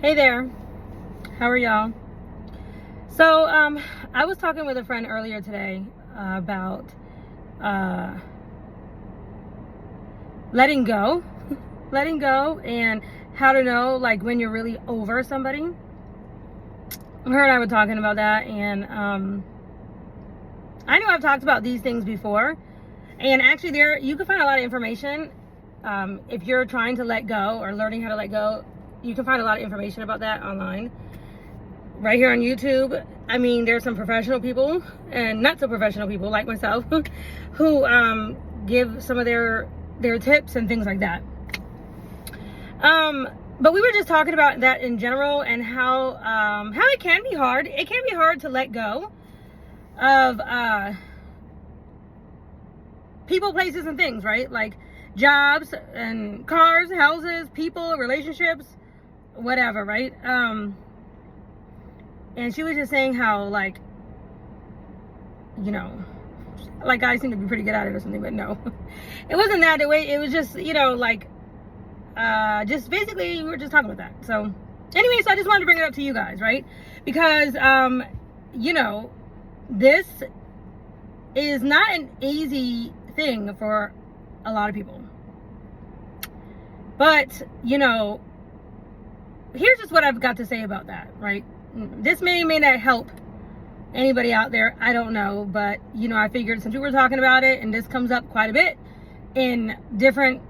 Hey there, how are y'all? So, I was talking with a friend earlier today about uh, letting go, letting go, and how to know like when you're really over somebody. Her and I were talking about that, and I know I've talked about these things before, and actually, there you can find a lot of information if you're trying to let go or learning how to let go. You can find a lot of information about that online. Right here on YouTube, I mean, there's some professional people and not so professional people like myself who give some of their tips and things like that. But we were just talking about that in general and how it can be hard. It can be hard to let go of people, places, and things, right? Like jobs and cars, houses, people, relationships, whatever, right? And she was just saying how, like, you know, like guys seem to be pretty good at it or something, but no. It wasn't that the way, it was just, you know, like, just basically we were just talking about that. So, anyway, so I just wanted to bring it up to you guys, right? Because, you know, this is not an easy thing for a lot of people. But, you know, here's just what I've got to say about that, right? This may not help anybody out there. I don't know. But, you know, I figured since we were talking about it, and this comes up quite a bit in different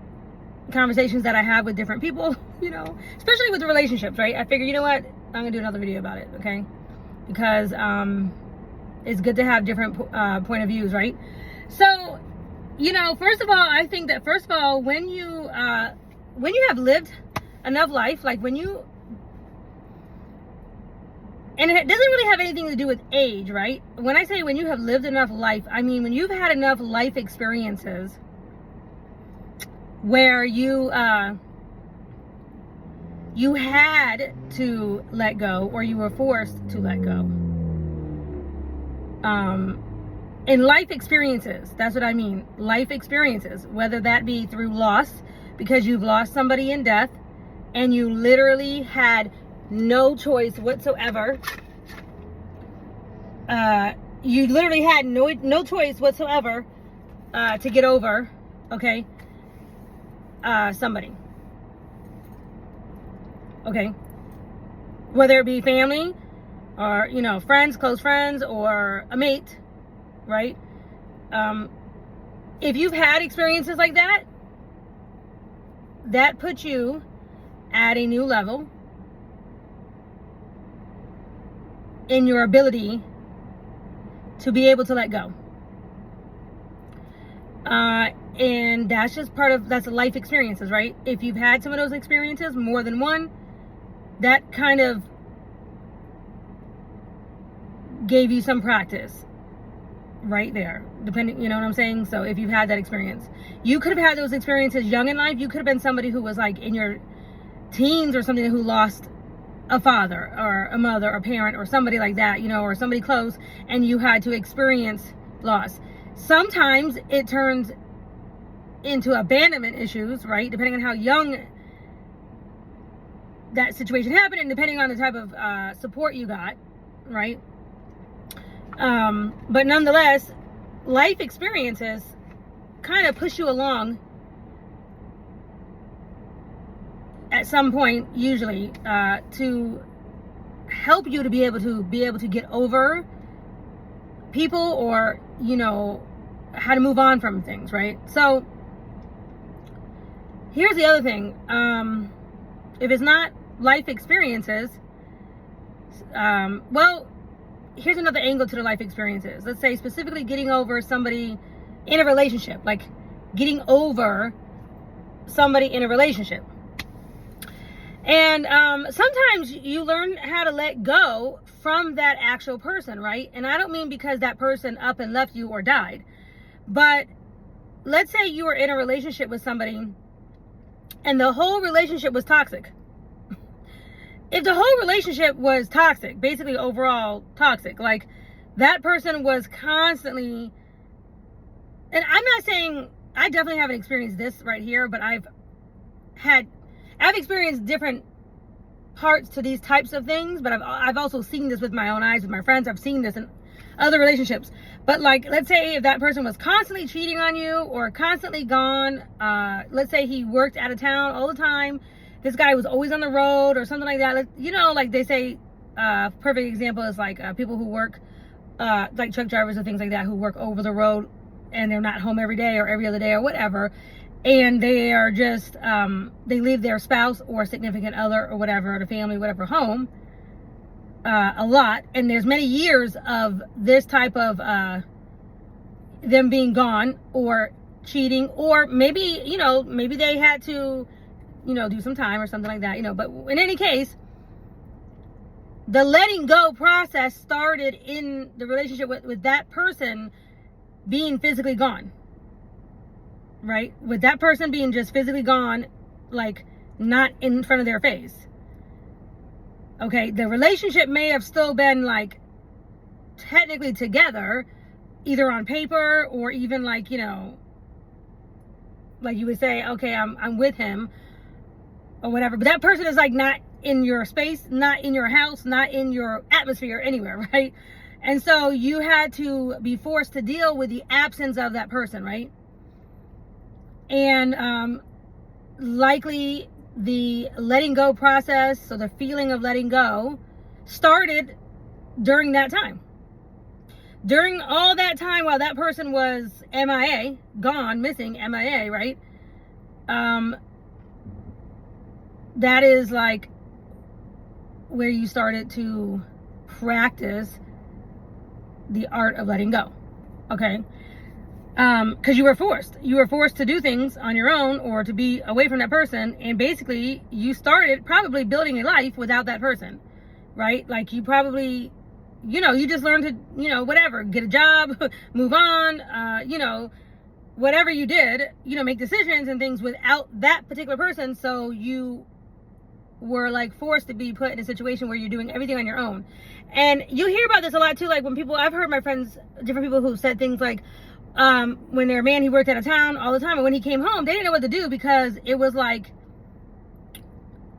conversations that I have with different people, you know, especially with relationships, right? I figured, you know what? I'm going to do another video about it, okay? Because it's good to have different point of views, right? So, you know, first of all, I think that, first of all, when you have lived enough life, like when you, and it doesn't really have anything to do with age, right? When I say when you have lived enough life, I mean when you've had enough life experiences where you had to let go, or you were forced to let go. In life experiences, that's what I mean. Life experiences, whether that be through loss, because you've lost somebody in death, and you literally had no choice whatsoever. You literally had no choice whatsoever to get over, okay, somebody. Okay. Whether it be family or, you know, friends, close friends, or a mate, right? If you've had experiences like that, that puts you at a new level in your ability to be able to let go. And that's just that's life experiences, right? If you've had some of those experiences, more than one, that kind of gave you some practice right there, depending, you know what I'm saying? So if you've had that experience, you could have had those experiences young in life. You could have been somebody who was like in your teens or something, who lost a father or a mother or parent or somebody like that, you know, or somebody close, and you had to experience loss. Sometimes it turns into abandonment issues, right? Depending on how young that situation happened and depending on the type of support you got, right? But nonetheless, life experiences kind of push you along at some point, usually, to help you to be able to get over people, or, you know, how to move on from things, right? So here's the other thing. If it's not life experiences, well, here's another angle to the life experiences. Let's say specifically getting over somebody in a relationship, like getting over somebody in a relationship. And sometimes you learn how to let go from that actual person, right? And I don't mean because that person up and left you or died. But let's say you were in a relationship with somebody and the whole relationship was toxic. If the whole relationship was toxic, basically overall toxic, like that person was constantly, and I'm not saying, I definitely haven't experienced this right here, but I've experienced different parts to these types of things, but I've also seen this with my own eyes with my friends. I've seen this in other relationships. But like, let's say if that person was constantly cheating on you or constantly gone, let's say he worked out of town all the time, this guy was always on the road or something like that. You know, like they say, perfect example is like people who work like truck drivers or things like that, who work over the road and they're not home every day or every other day or whatever, and they are just they leave their spouse or significant other or whatever, or the family, whatever, home a lot, and there's many years of this type of them being gone or cheating, or maybe, you know, maybe they had to, you know, do some time or something like that, you know. But in any case, the letting go process started in the relationship with that person being physically gone, right? With that person being just physically gone, like not in front of their face. Okay, the relationship may have still been like technically together, either on paper or even like, you know, like you would say, okay, I'm with him or whatever, but that person is like not in your space, not in your house, not in your atmosphere anywhere, right? And so you had to be forced to deal with the absence of that person, right? And likely the letting go process, so the feeling of letting go, started during that time. During all that time while that person was MIA, gone, missing, MIA, right? That is like where you started to practice the art of letting go, okay? Because you were forced to do things on your own or to be away from that person, and basically you started probably building a life without that person, right? Like you probably, you know, you just learned to, you know, whatever, get a job, move on, you know, whatever you did, you know, make decisions and things without that particular person. So you were like forced to be put in a situation where you're doing everything on your own. And you hear about this a lot too, like when people, I've heard my friends, different people who said things like, when their man, he worked out of town all the time, and when he came home, they didn't know what to do because it was like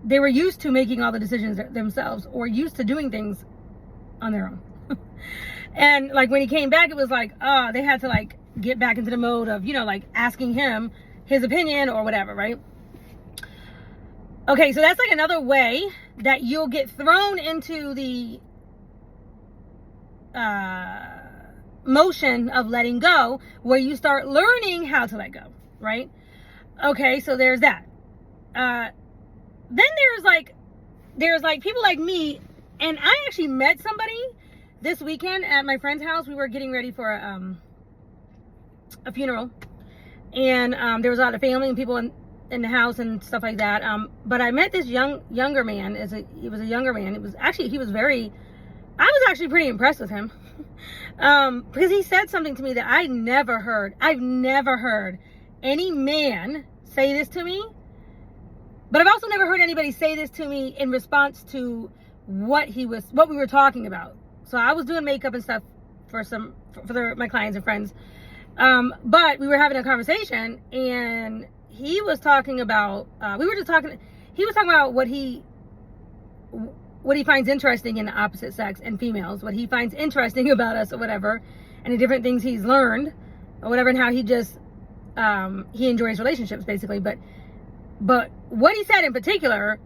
they were used to making all the decisions themselves or used to doing things on their own. And like when he came back, it was like, they had to like get back into the mode of, you know, like asking him his opinion or whatever, right? Okay, so that's like another way that you'll get thrown into the motion of letting go, where you start learning how to let go, right? Okay, so there's that. Then there's like people like me, and I actually met somebody this weekend at my friend's house. We were getting ready for a funeral, and there was a lot of family and people in the house and stuff like that. But I met this younger man. He was a younger man. I was actually pretty impressed with him. Because he said something to me that I never heard. I've never heard any man say this to me, but I've also never heard anybody say this to me in response to what we were talking about. So I was doing makeup and stuff for my clients and friends. But we were having a conversation, and he was talking about, he was talking about what he finds interesting in the opposite sex and females, what he finds interesting about us or whatever, and the different things he's learned or whatever, and how he just, he enjoys relationships basically. But what he said in particular,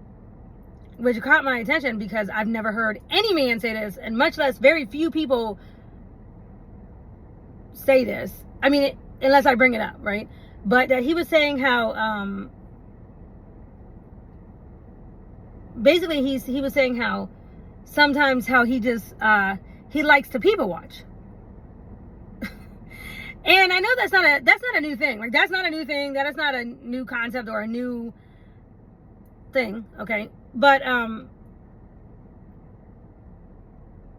which caught my attention because I've never heard any man say this, and much less very few people say this. I mean, unless I bring it up, right? But that he was saying how, basically he was saying how sometimes how he just he likes to people watch. And I know that's not a new thing. Like, that's not a new thing. That is not a new concept or a new thing, okay? But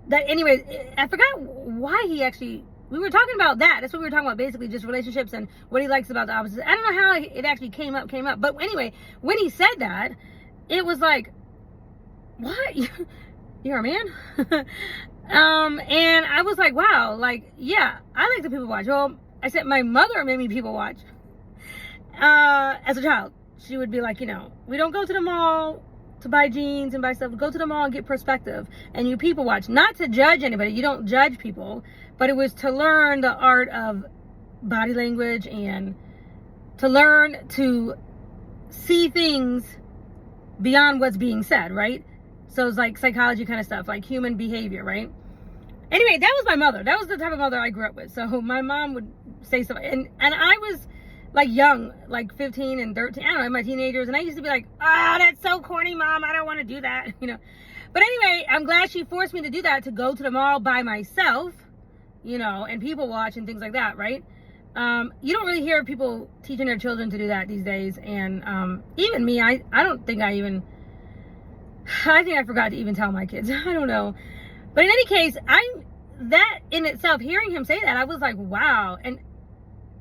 that anyway, I forgot why we were talking about that. That's what we were talking about, basically just relationships and what he likes about the opposite. I don't know how it actually came up. But anyway, when he said that, it was like, what? You're a man? And I was like, wow, like, yeah, I like to people watch. Well, I said my mother made me people watch. As a child, she would be like, you know, we don't go to the mall. to buy jeans and buy stuff. Go to the mall and get perspective. And you people watch. Not to judge anybody. You don't judge people. But it was to learn the art of body language and to learn to see things beyond what's being said, right? So it's like psychology kind of stuff, like human behavior, right? Anyway, that was my mother. That was the type of mother I grew up with. So my mom would say stuff. And I was like young, like 15 and 13. I don't know, in my teenagers. And I used to be like, oh, that's so corny, Mom. I don't want to do that, you know. But anyway, I'm glad she forced me to do that, to go to the mall by myself, you know, and people watch and things like that, right? You don't really hear people teaching their children to do that these days. And even me, I don't think I think I forgot to even tell my kids. I don't know. But in any case, that in itself, hearing him say that, I was like, wow. And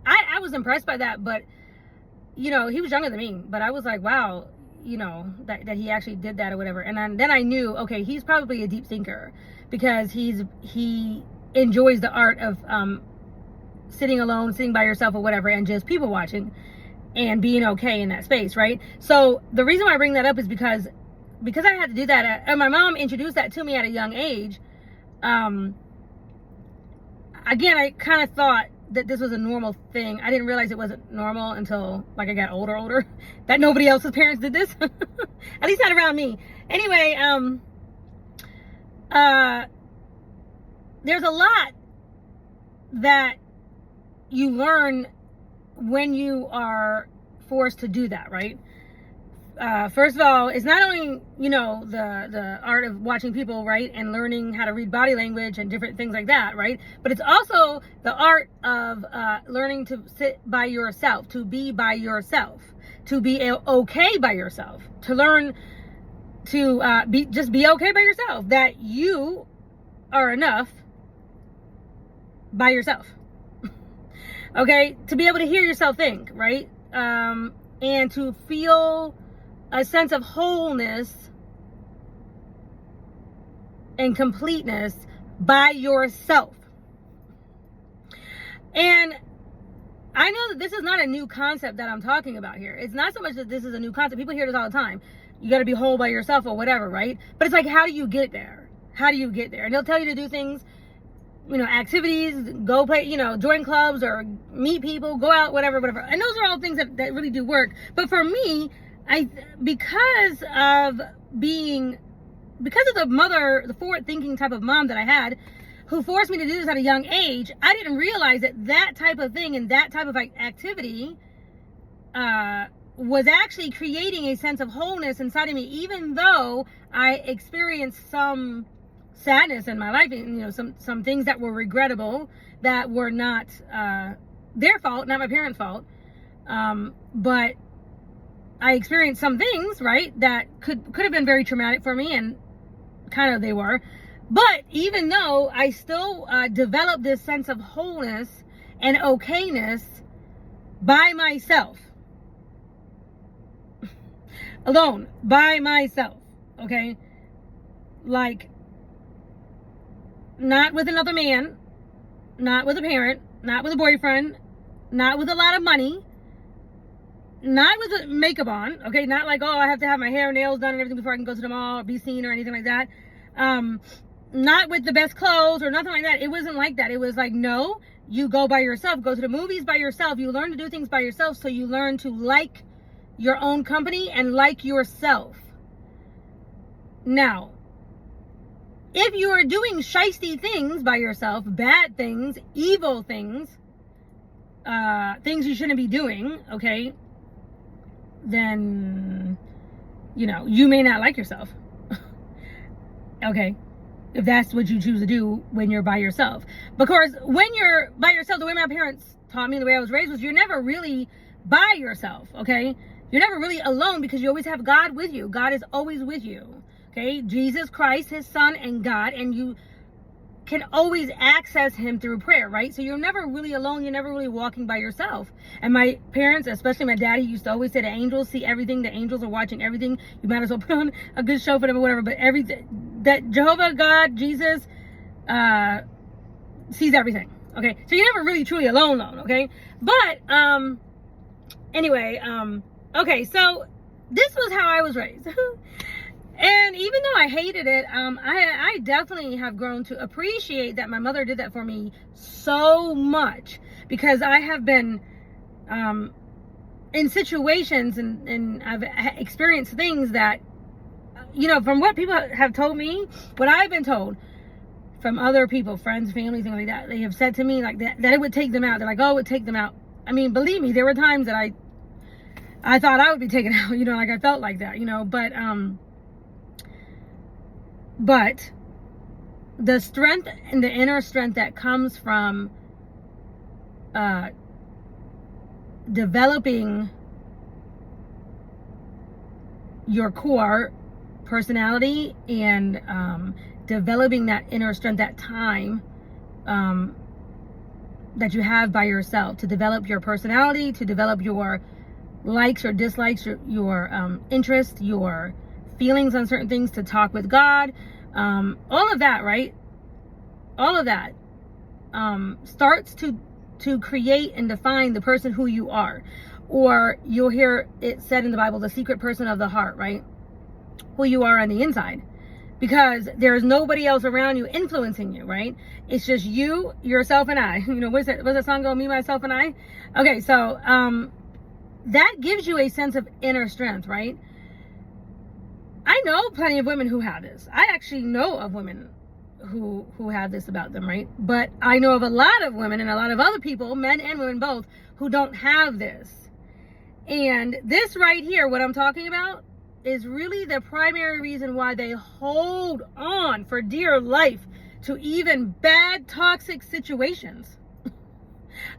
I was impressed by that. But, you know, he was younger than me. But I was like, wow, you know, that he actually did that or whatever. And then I knew, okay, he's probably a deep thinker, because he enjoys the art of sitting alone, sitting by yourself or whatever, and just people watching and being okay in that space, right? So the reason why I bring that up is because I had to do that, and my mom introduced that to me at a young age. Again, I kind of thought that this was a normal thing. I didn't realize it wasn't normal until like I got older, that nobody else's parents did this. At least not around me. Anyway, there's a lot that you learn when you are forced to do that, right? First of all, it's not only, you know, the art of watching people, right, and learning how to read body language and different things like that, right? But it's also the art of learning to sit by yourself, to be by yourself, to be okay by yourself, to learn to just be okay by yourself, that you are enough by yourself. Okay, to be able to hear yourself think, right? And to feel a sense of wholeness and completeness by yourself. And I know that this is not a new concept that I'm talking about here. It's not so much that this is a new concept. People hear this all the time. You got to be whole by yourself or whatever, right? But it's like, how do you get there? How do you get there? And they'll tell you to do things, you know, activities, go play, you know, join clubs or meet people, go out, whatever. And those are all things that really do work. But for me, because of the forward-thinking type of mom that I had, who forced me to do this at a young age, I didn't realize that type of thing and that type of activity was actually creating a sense of wholeness inside of me, even though I experienced some sadness in my life, and, you know, some things that were regrettable, that were not their fault, not my parents' fault, but I experienced some things, right, that could have been very traumatic for me, and kind of they were. But even though I still developed this sense of wholeness and okayness by myself, alone, by myself, okay, like, not with another man, not with a parent, not with a boyfriend, not with a lot of money, not with a makeup on, okay, not like, oh, I have to have my hair and nails done and everything before I can go to the mall or be seen or anything like that. Not with the best clothes or nothing like that. It wasn't like that. It was like, no, you go by yourself, go to the movies by yourself, you learn to do things by yourself, so you learn to like your own company and like yourself. Now, if you are doing shiesty things by yourself, bad things, evil things, things you shouldn't be doing, okay, then, you know, you may not like yourself. Okay, if that's what you choose to do when you're by yourself. Because when you're by yourself, the way my parents taught me, the way I was raised, was you're never really by yourself, okay? You're never really alone, because you always have God with you. God is always with you, okay? Jesus Christ, his son, and God, and you can always access him through prayer, right? So you're never really alone. You're never really walking by yourself. And my parents, especially my daddy, used to always say the angels see everything. The angels are watching everything. You might as well put on a good show for them or whatever. But everything, that Jehovah, God, Jesus, sees everything. Okay, so you're never really truly alone, okay? But anyway, okay, so this was how I was raised. I hated it, I definitely have grown to appreciate that my mother did that for me so much, because I have been in situations and I've experienced things that, from what people have told me, what I've been told from other people, friends, family, things like that, they have said to me like that it would take them out. They're like, oh, it would take them out. I mean, believe me, there were times that I thought I would be taken out, like I felt like that, but the strength and the inner strength that comes from developing your core personality and developing that inner strength, that time that you have by yourself to develop your personality, to develop your likes or dislikes, your interest, your feelings on certain things, to talk with God, all of that, right? All of that starts to create and define the person who you are. Or you'll hear it said in the Bible, the secret person of the heart, right? Who you are on the inside. Because there's nobody else around you influencing you, right? It's just you, yourself, and I. What's that song go? Me, myself, and I? Okay, so that gives you a sense of inner strength, right? I know plenty of women who have this. I actually know of women who have this about them, right? But I know of a lot of women and a lot of other people, men and women both, who don't have this. And this right here, what I'm talking about, is really the primary reason why they hold on for dear life to even bad, toxic situations.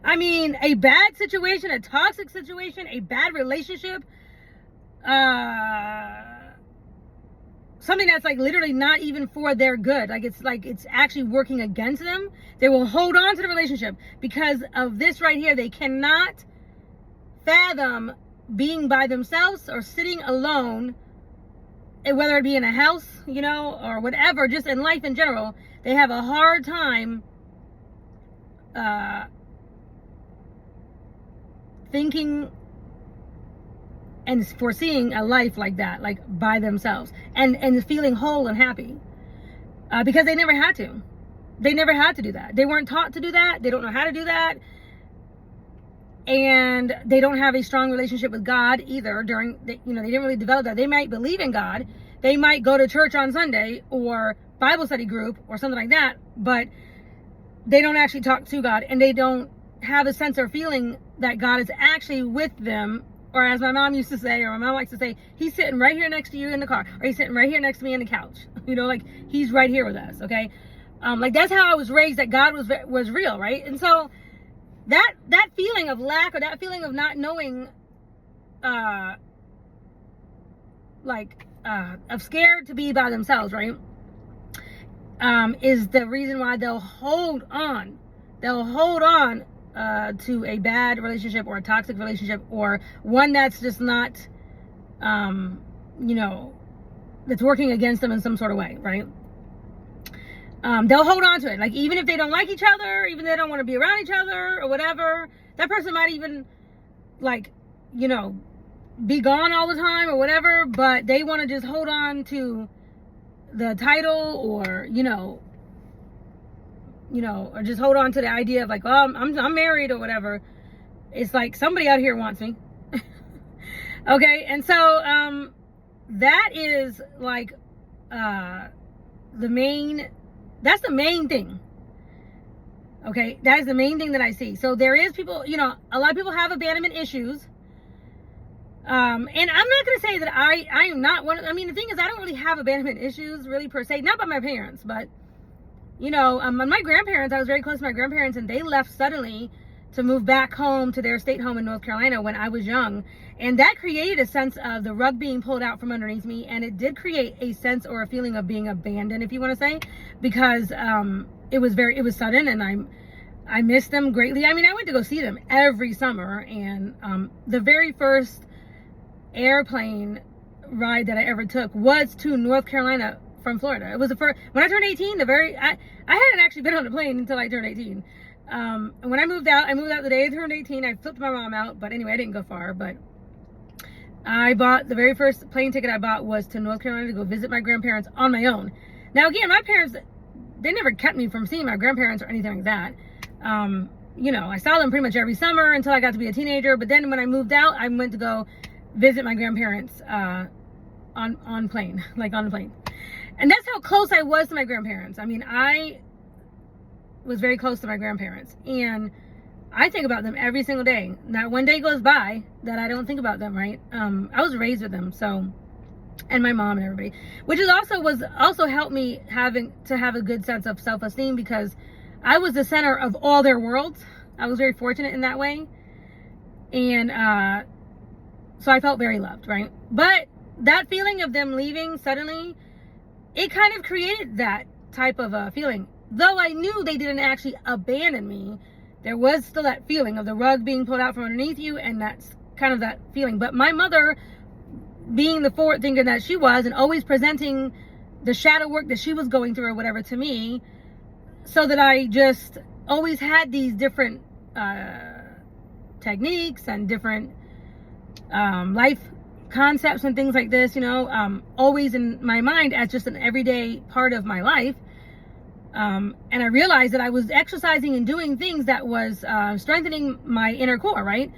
I mean, a bad situation, a toxic situation, a bad relationship, something that's like literally not even for their good. Like it's actually working against them. They will hold on to the relationship because of this right here. They cannot fathom being by themselves or sitting alone, whether it be in a house, or whatever, just in life in general. They have a hard time thinking and foreseeing a life like that, like by themselves, and feeling whole and happy, because they never had to. They never had to do that. They weren't taught to do that. They don't know how to do that. And they don't have a strong relationship with God either. They didn't really develop that. They might believe in God. They might go to church on Sunday or Bible study group or something like that, but they don't actually talk to God, and they don't have a sense or feeling that God is actually with them. Or as my mom used to say, or my mom likes to say, he's sitting right here next to you in the car, or he's sitting right here next to me in the couch. Like he's right here with us. Okay. Like that's how I was raised, that God was real. Right. And so that feeling of lack, or that feeling of not knowing, of scared to be by themselves, right, is the reason why they'll hold on to a bad relationship or a toxic relationship, or one that's just not, that's working against them in some sort of way, right? They'll hold on to it. Like, even if they don't like each other, even if they don't want to be around each other or whatever, that person might even, be gone all the time or whatever, but they want to just hold on to the title, or, or just hold on to the idea of like, oh, I'm married or whatever. It's like somebody out here wants me. Okay. And so, that is like, that's the main thing. Okay. That is the main thing that I see. So there is people, a lot of people have abandonment issues. And I'm not going to say that I am not one. I mean, the thing is, I don't really have abandonment issues really per se, not by my parents, but my grandparents, I was very close to my grandparents, and they left suddenly to move back home to their state home in North Carolina when I was young. And that created a sense of the rug being pulled out from underneath me. And it did create a sense or a feeling of being abandoned, if you want to say, because, it was sudden, and I missed them greatly. I mean, I went to go see them every summer, and, the very first airplane ride that I ever took was to North Carolina from Florida. It was the first, when I turned 18, I hadn't actually been on a plane until I turned 18. And when I moved out the day I turned 18. I flipped my mom out, but anyway, I didn't go far, but The very first plane ticket I bought was to North Carolina to go visit my grandparents on my own. Now, again, my parents, they never kept me from seeing my grandparents or anything like that. I saw them pretty much every summer until I got to be a teenager. But then when I moved out, I went to go visit my grandparents on plane, like on the plane. And that's how close I was to my grandparents. I mean, I was very close to my grandparents. And I think about them every single day. Not one day goes by that I don't think about them, right? I was raised with them, so, and my mom and everybody, which is also helped me have a good sense of self-esteem, because I was the center of all their worlds. I was very fortunate in that way. And so I felt very loved, right? But that feeling of them leaving suddenly, it kind of created that type of a feeling. Though I knew they didn't actually abandon me, there was still that feeling of the rug being pulled out from underneath you, and that's kind of that feeling. But my mother, being the forward thinker that she was, and always presenting the shadow work that she was going through or whatever to me, so that I just always had these different techniques and different life concepts and things like this, always in my mind as just an everyday part of my life. And I realized that I was exercising and doing things that was strengthening my inner core, right?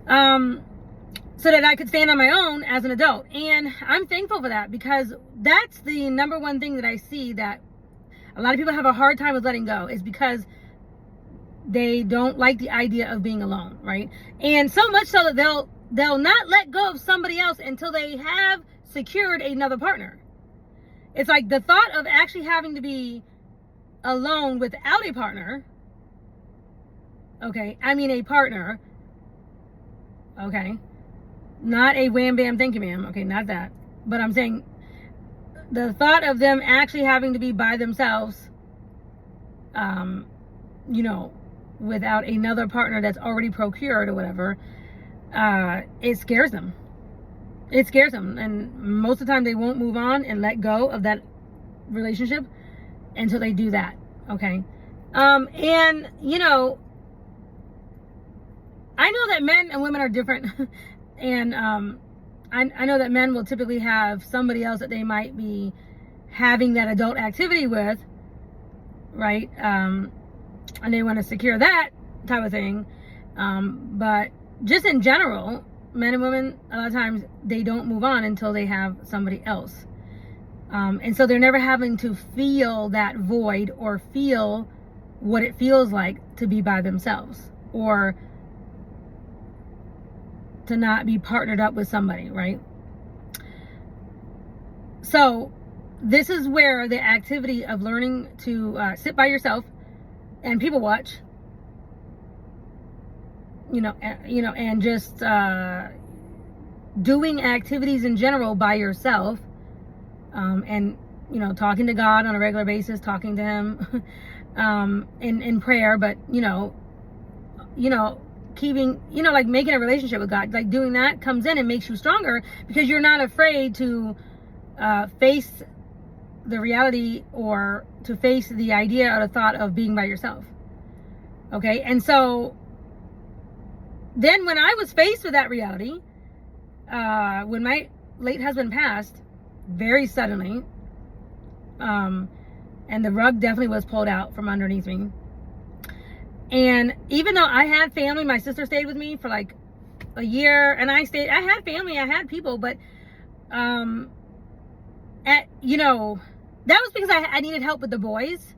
So that I could stand on my own as an adult. And I'm thankful for that, because that's the number one thing that I see that a lot of people have a hard time with letting go, is because they don't like the idea of being alone, right? And so much so that they'll not let go of somebody else until they have secured another partner. It's like the thought of actually having to be alone without a partner, a partner, not a wham bam thank you ma'am, not that, but I'm saying the thought of them actually having to be by themselves, without another partner that's already procured or whatever, it scares them. And most of the time they won't move on and let go of that relationship until they do that. And I know that men and women are different. And I know that men will typically have somebody else that they might be having that adult activity with, right? And they want to secure that type of thing. But just in general, men and women, a lot of times, they don't move on until they have somebody else. And so they're never having to feel that void or feel what it feels like to be by themselves, or to not be partnered up with somebody, right? So this is where the activity of learning to sit by yourself and people watch, and just doing activities in general by yourself, and talking to God on a regular basis, talking to him in prayer, but keeping, like making a relationship with God, like doing that comes in and makes you stronger, because you're not afraid to face the reality, or to face the idea or the thought of being by yourself. And so then when I was faced with that reality, when my late husband passed very suddenly, and the rug definitely was pulled out from underneath me. And even though I had family, my sister stayed with me for like a year, and I had family, I had people, but that was because I needed help with the boys.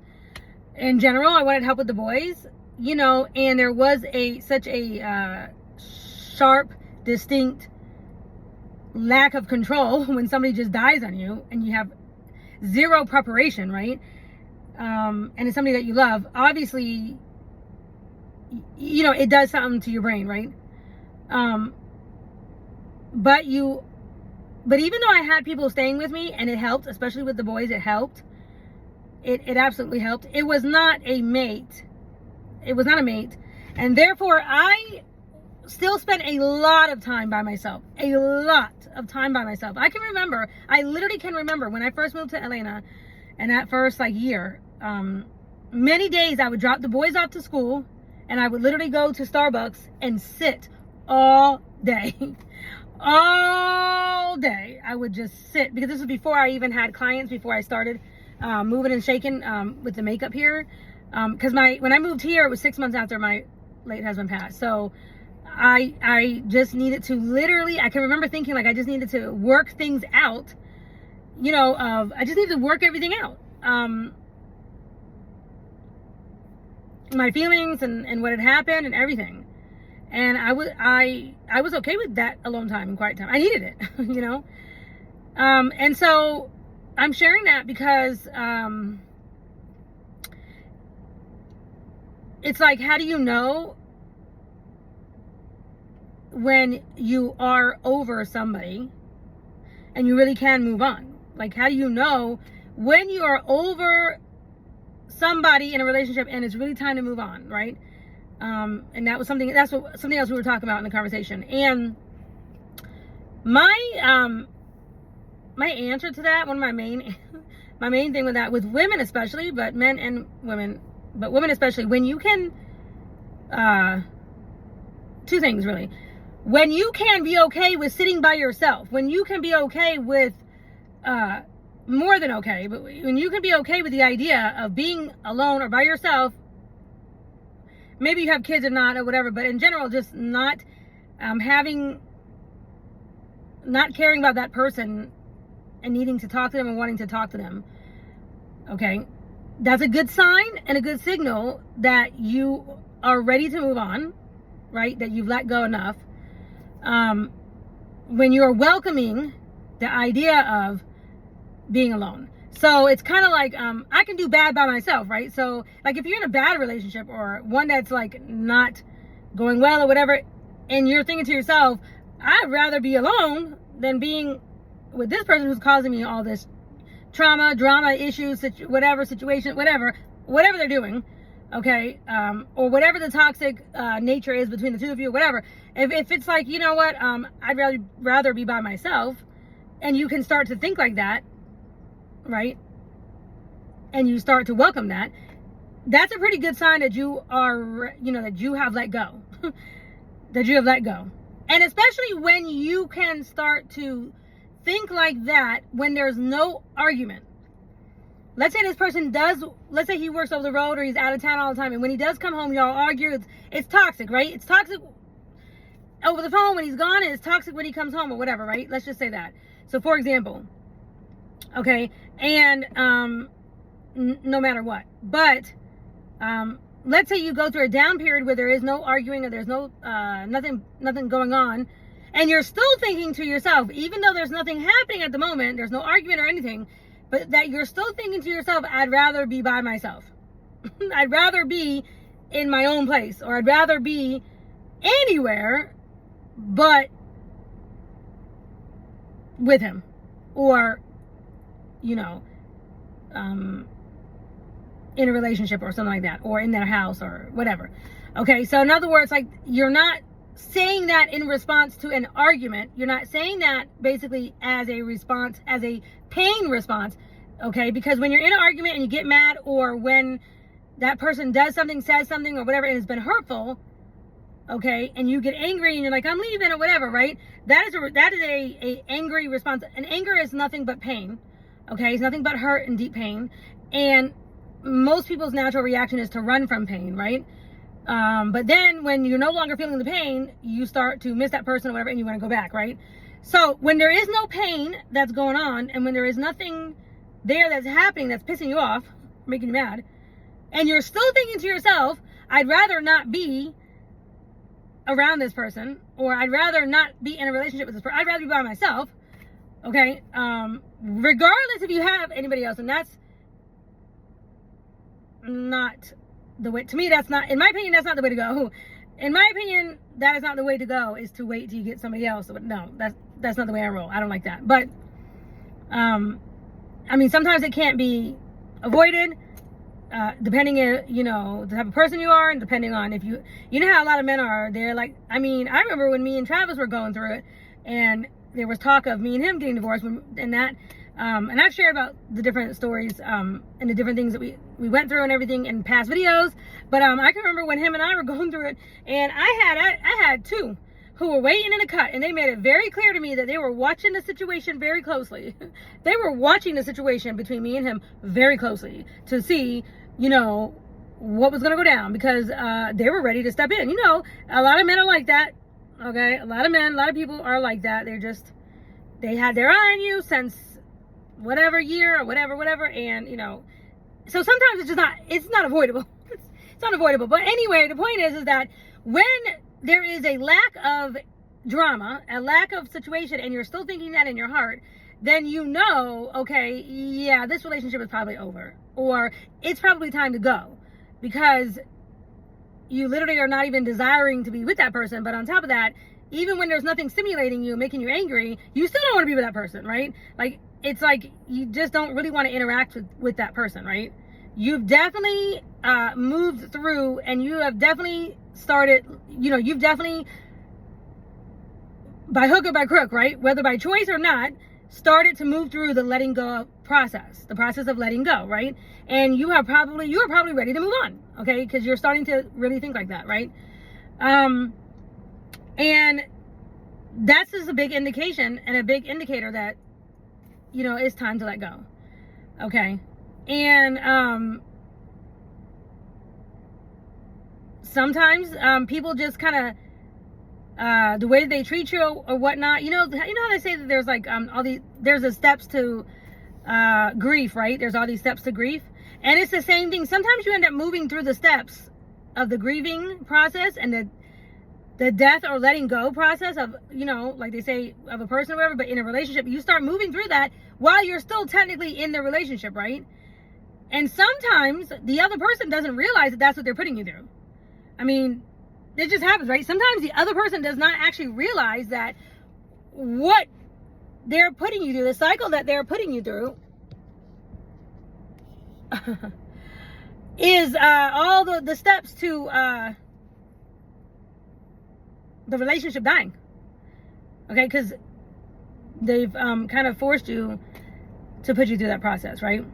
In general, I wanted help with the boys, and there was such a sharp, distinct lack of control when somebody just dies on you and you have zero preparation, right? And it's somebody that you love. Obviously, it does something to your brain, right? But even though I had people staying with me, and it helped, especially with the boys, it helped. It absolutely helped. It was not a mate. And therefore, I still spent a lot of time by myself. I literally can remember when I first moved to Atlanta, and that first year, many days I would drop the boys off to school, and I would literally go to Starbucks and sit all day. all day. I would just sit, because this was before I even had clients, before I started moving and shaking with the makeup here. Because when I moved here, it was 6 months after my late husband passed. So I just needed to literally, I can remember thinking like I just needed to work things out, I just needed to work everything out. My feelings and what had happened and everything. And I was okay with that alone time and quiet time. I needed it, and so I'm sharing that because it's like, how do you know when you are over somebody and you really can move on? Like, how do you know when you are over somebody in a relationship and it's really time to move on, right? And that's something else we were talking about in the conversation. And my answer to that, one of my main thing with that, with women especially, but men and women, but women especially, when you can, two things really. When you can be okay with sitting by yourself, when you can be okay with, more than okay, but when you can be okay with the idea of being alone or by yourself, maybe you have kids or not or whatever, but in general, just not caring about that person and needing to talk to them and wanting to talk to them, okay, that's a good sign and a good signal that you are ready to move on, right? That you've let go enough. When you're welcoming the idea of being alone. So it's kind of like, I can do bad by myself, right? So like if you're in a bad relationship or one that's like not going well or whatever, and you're thinking to yourself, I'd rather be alone than being with this person who's causing me all this trauma, drama, issues, situation, whatever they're doing, okay? Or whatever the toxic nature is between the two of you, whatever. If it's like, you know what, I'd rather be by myself, and you can start to think like that, right? And you start to welcome that. That's a pretty good sign that you are, that you have let go. That you have let go. And especially when you can start to think like that when there's no argument. Let's say this person let's say he works over the road or he's out of town all the time, and when he does come home, y'all argue. It's toxic, right? It's toxic over the phone when he's gone, and it's toxic when he comes home or whatever, right? Let's just say that. So for example, okay, and no matter what, but let's say you go through a down period where there is no arguing or there's no nothing going on, and you're still thinking to yourself, even though there's nothing happening at the moment, there's no argument or anything, but that you're still thinking to yourself, I'd rather be by myself. I'd rather be in my own place, or I'd rather be anywhere but with him, or in a relationship or something like that, or in their house or whatever. Okay, so in other words, like, you're not saying that in response to an argument. You're not saying that basically as a response, as a pain response, okay? Because when you're in an argument and you get mad, or when that person does something, says something or whatever, and it's been hurtful, okay, and you get angry and you're like, I'm leaving or whatever, right? That is a angry response. And anger is nothing but pain, okay? It's nothing but hurt and deep pain. And most people's natural reaction is to run from pain, right? But then when you're no longer feeling the pain, you start to miss that person or whatever, and you want to go back, right? So when there is no pain that's going on, and when there is nothing there that's happening that's pissing you off, making you mad, and you're still thinking to yourself, I'd rather not be around this person, or I'd rather not be in a relationship with this person, I'd rather be by myself, okay? Regardless if you have anybody else, and that's not the way. To me, that's not, in my opinion, that's not the way to go. In my opinion, that is not the way to go, is to wait till you get somebody else. No, that's not the way I roll. I don't like that. But I mean, sometimes it can't be avoided, depending on, the type of person you are, and depending on if you know how a lot of men are. They're like, I mean, I remember when me and Travis were going through it, and there was talk of me and him getting divorced, and I've shared about the different stories and the different things that we went through and everything in past videos. But I can remember when him and I were going through it, and I had two who were waiting in a cut, and they made it very clear to me that they were watching the situation very closely. They were watching the situation between me and him very closely to see, you know, what was going to go down, because they were ready to step in. You know, a lot of men are like that. Okay, a lot of men, a lot of people are like that. They had their eye on you since whatever year or whatever, and you know, so sometimes it's not avoidable. It's not avoidable. But anyway, the point is that when there is a lack of drama, a lack of situation, and you're still thinking that in your heart, then you know, okay, yeah, this relationship is probably over, or it's probably time to go, because you literally are not even desiring to be with that person. But on top of that, even when there's nothing stimulating you, making you angry, you still don't want to be with that person, right? Like, it's like you just don't really want to interact with that person, right? You've definitely moved through, and you have definitely started, you know, you've definitely, by hook or by crook, right, whether by choice or not, started to move through the letting go process, the process of letting go, right? And you are probably ready to move on, okay? Because you're starting to really think like that, right? And that's just a big indication and a big indicator that, you know, it's time to let go, okay? And sometimes people just kind of the way they treat you or whatnot, you know how they say that there's like there's the steps to grief, right? There's all these steps to grief, and it's the same thing. Sometimes you end up moving through the steps of the grieving process and the death or letting go process of, you know, like they say, of a person or whatever. But in a relationship, you start moving through that while you're still technically in the relationship, right? And sometimes the other person doesn't realize that that's what they're putting you through. I mean, it just happens, right? Sometimes the other person does not actually realize that what they're putting you through, the cycle that they're putting you through, is all the steps to the relationship dying. Okay, because they've kind of forced you to put you through that process, right?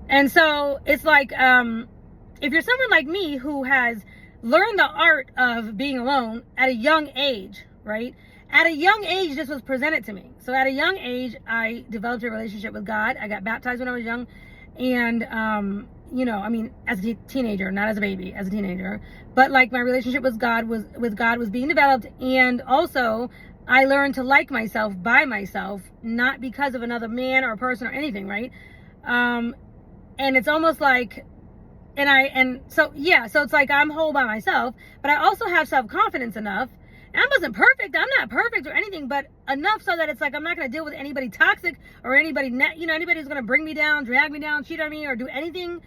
And so it's like, if you're someone like me who has learned the art of being alone at a young age, right? At a young age, this was presented to me. So at a young age, I developed a relationship with God. I got baptized when I was young. And, you know, I mean, as a teenager, not as a baby, as a teenager. But like my relationship with God was being developed. And also, I learned to like myself by myself, not because of another man or person or anything, right? And it's almost like, so it's like I'm whole by myself, but I also have self-confidence enough. And I wasn't perfect. I'm not perfect or anything, but enough so that it's like I'm not going to deal with anybody toxic or anybody who's going to bring me down, drag me down, cheat on me, or do anything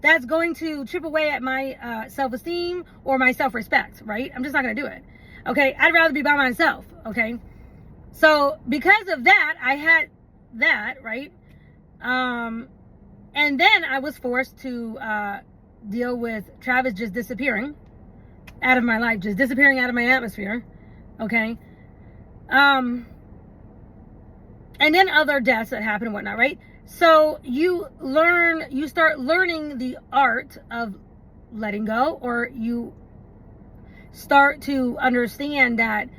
that's going to chip away at my self-esteem or my self-respect, right? I'm just not going to do it. Okay, I'd rather be by myself, okay? So because of that, I had that, right? And then I was forced to deal with Travis just disappearing out of my life, just disappearing out of my atmosphere, okay? And then other deaths that happen and whatnot, right? So you start learning the art of letting go, or you start to understand that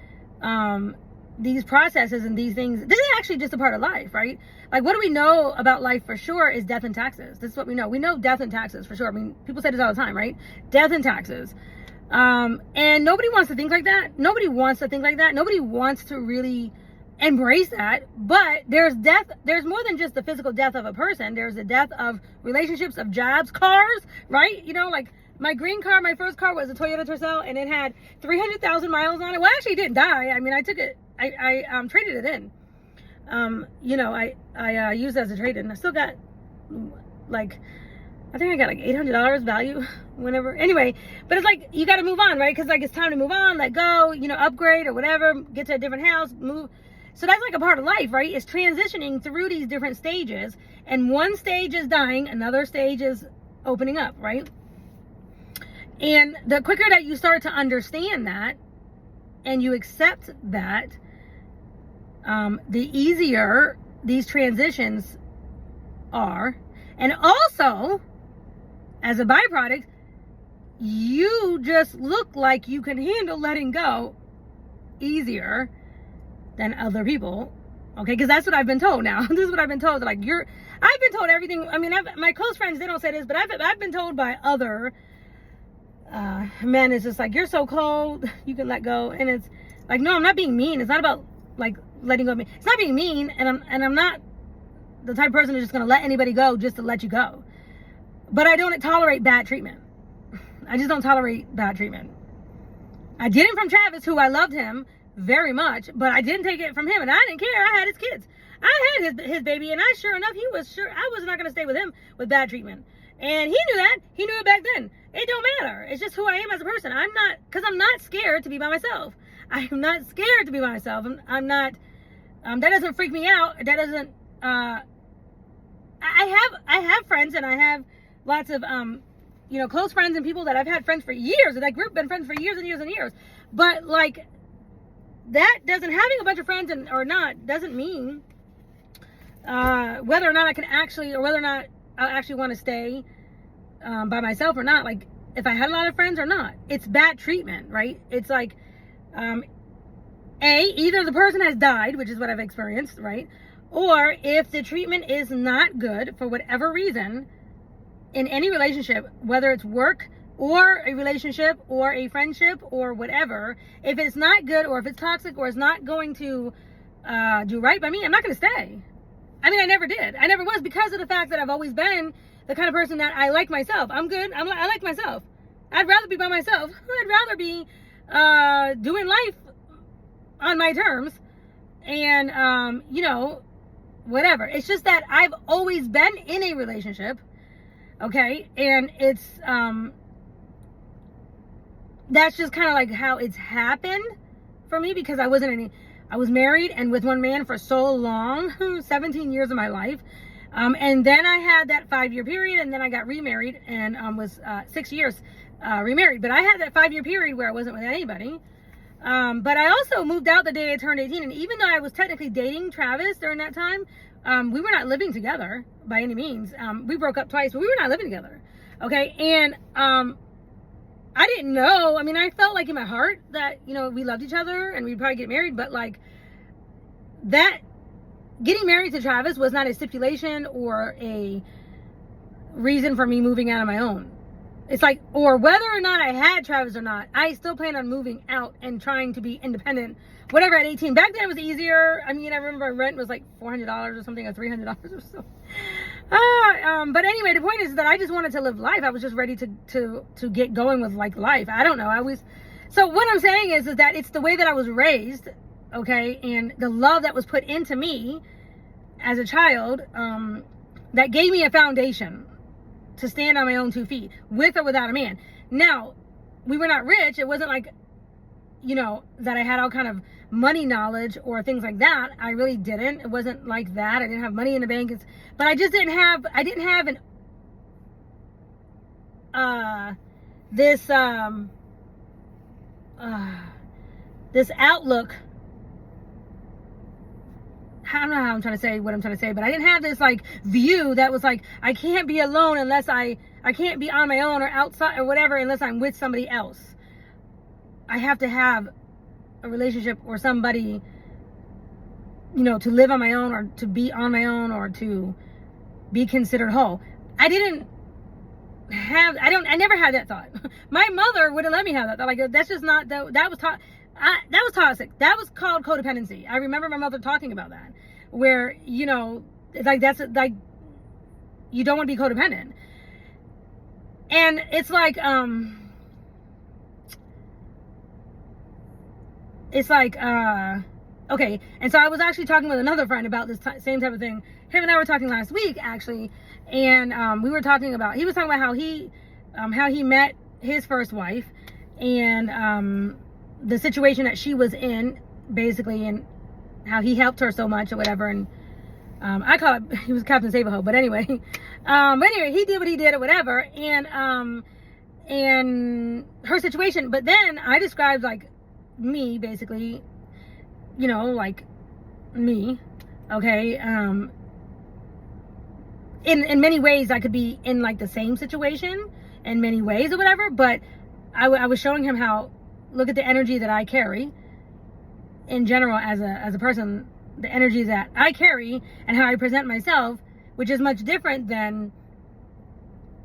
these processes and these things, this is actually just a part of life, right? Like, what do we know about life for sure is death and taxes. This is what we know. We know death and taxes for sure. I mean, people say this all the time, right? Death and taxes. And nobody wants to think like that. Nobody wants to think like that. Nobody wants to really embrace that. But there's death. There's more than just the physical death of a person. There's the death of relationships, of jobs, cars, right? You know, like my green car, my first car was a Toyota Tercel, and it had 300,000 miles on it. Well, actually, it didn't die. I mean, I took it. I traded it in. You know, I used it as a trade-in. I still got, like, I think I got like $800 value whenever. Anyway, but it's like, you got to move on, right? Because like, it's time to move on, let go, you know, upgrade or whatever, get to a different house, move. So that's like a part of life, right? It's transitioning through these different stages. And one stage is dying, another stage is opening up, right? And the quicker that you start to understand that and you accept that, the easier these transitions are. And also, as a byproduct, you just look like you can handle letting go easier than other people. Okay, because that's what I've been told now. This is what I've been told. Like, I've been told everything. I mean, my close friends, they don't say this, but I've been told by other men, it's just like, you're so cold, you can let go. And it's like, no, I'm not being mean. It's not about like letting go of me. It's not being mean, and I'm not the type of person who's just gonna let anybody go just to let you go. But I don't tolerate bad treatment. I just don't tolerate bad treatment. I did it from Travis, who I loved him very much, but I didn't take it from him, and I didn't care. I had his kids. I had his baby, and sure enough, he was sure I was not going to stay with him with bad treatment. And he knew that. He knew it back then. It don't matter. It's just who I am as a person. I'm not scared to be by myself. I'm not scared to be by myself. I'm not, that doesn't freak me out. That doesn't, I have friends, and I have lots of, close friends and people that I've had friends for years, and that group been friends for years and years and years. But like, that doesn't, having a bunch of friends or not doesn't mean whether or not I can actually, or whether or not I actually want to stay by myself or not. Like, if I had a lot of friends or not, it's bad treatment, right? It's like, either the person has died, which is what I've experienced, right? Or if the treatment is not good for whatever reason in any relationship, whether it's work or a relationship or a friendship or whatever, if it's not good, or if it's toxic, or it's not going to do right by me, I'm not going to stay. I mean, I never did. I never was, because of the fact that I've always been the kind of person that I like myself. I'm good. I like myself. I'd rather be by myself. I'd rather be doing life on my terms and, whatever. It's just that I've always been in a relationship. Okay. And it's, that's just kind of like how it's happened for me, because I was married and with one man for so long, 17 years of my life. And then I had that 5-year period, and then I got remarried and was 6 years remarried. But I had that 5-year period where I wasn't with anybody. But I also moved out the day I turned 18. And even though I was technically dating Travis during that time, we were not living together by any means. We broke up twice, but we were not living together. Okay. And I didn't know. I mean, I felt like in my heart that, we loved each other and we'd probably get married, but like, that getting married to Travis was not a stipulation or a reason for me moving out on my own. It's like, or whether or not I had Travis or not, I still plan on moving out and trying to be independent, whatever, at 18. Back then it was easier. I mean, I remember my rent was like $400 or something, or $300 or so. But anyway, the point is that I just wanted to live life. I was just ready to get going with like life. I don't know. So what I'm saying is that it's the way that I was raised. Okay. And the love that was put into me as a child, that gave me a foundation to stand on my own 2 feet, with or without a man. Now, we were not rich. It wasn't like, that I had all kind of money knowledge or things like that. I really didn't. It wasn't like that. I didn't have money in the bank. But I just didn't have this outlook. I don't know how I'm trying to say what I'm trying to say, but I didn't have this like view that was like, I can't be alone unless I can't be on my own or outside or whatever unless I'm with somebody else. I have to have a relationship or somebody, to live on my own or to be on my own or to be considered whole. I never had that thought. My mother wouldn't let me have that thought. Like, that's just not, that was taught. That was toxic. That was called codependency. I remember my mother talking about that, where, it's like, that's like, you don't want to be codependent. And it's like, okay. And so I was actually talking with another friend about this same type of thing. Him and I were talking last week, actually. And, he was talking about how he met his first wife and, the situation that she was in, basically, and how he helped her so much or whatever. And I call it, he was Captain Save-A-Ho, but anyway. He did what he did or whatever, and her situation. But then I described like me, basically, like me, okay. In many ways I could be in like the same situation in many ways or whatever, but I was showing him how, look at the energy that I carry, in general as a person, the energy that I carry and how I present myself, which is much different than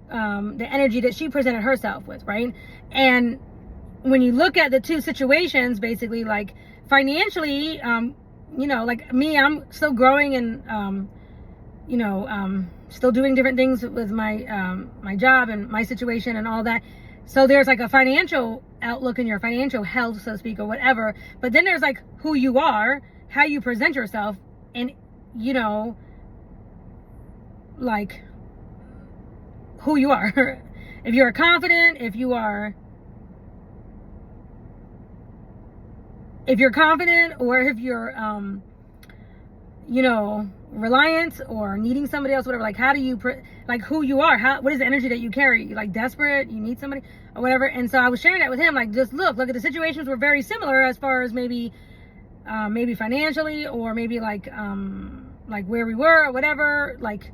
the energy that she presented herself with, right? And when you look at the two situations, basically, like financially, like me, I'm still growing and still doing different things with my my job and my situation and all that. So there's like a financial outlook in your financial health, so to speak, or whatever. But then there's like who you are, how you present yourself, and like who you are. If you're confident, if you're confident, or if you're reliant or needing somebody else, whatever, like how do you like who you are, what is the energy that you carry? You like desperate, you need somebody or whatever. And so I was sharing that with him, like, just look at the situations were very similar as far as maybe financially, or maybe like where we were or whatever, like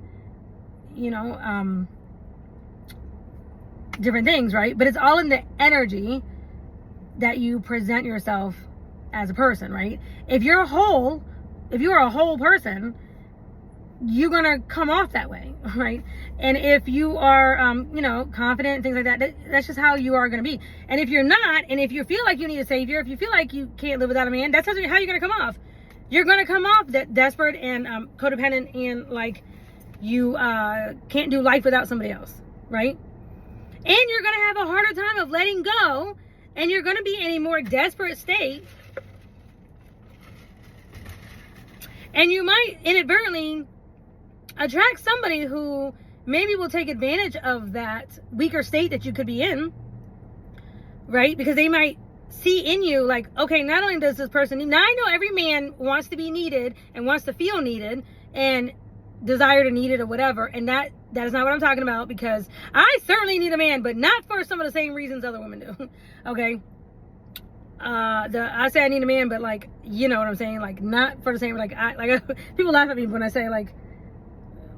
different things, right? But it's all in the energy that you present yourself as a person, right? If you're a whole person, you're gonna come off that way, right? And if you are confident, things like that, that's just how you are gonna be. And if you're not, and if you feel like you need a savior, if you feel like you can't live without a man, that's how you're gonna come off. You're gonna come off that desperate and codependent, and like you can't do life without somebody else, right? And you're gonna have a harder time of letting go, and you're gonna be in a more desperate state, and you might inadvertently attract somebody who maybe will take advantage of that weaker state that you could be in, right? Because they might see in you like, okay, not only does this person need, now I know every man wants to be needed and wants to feel needed and desire to need it or whatever, and that is not what I'm talking about, because I certainly need a man, but not for some of the same reasons other women do. Okay, I say I need a man, but like, you know what I'm saying, like not for the same, like people laugh at me when I say like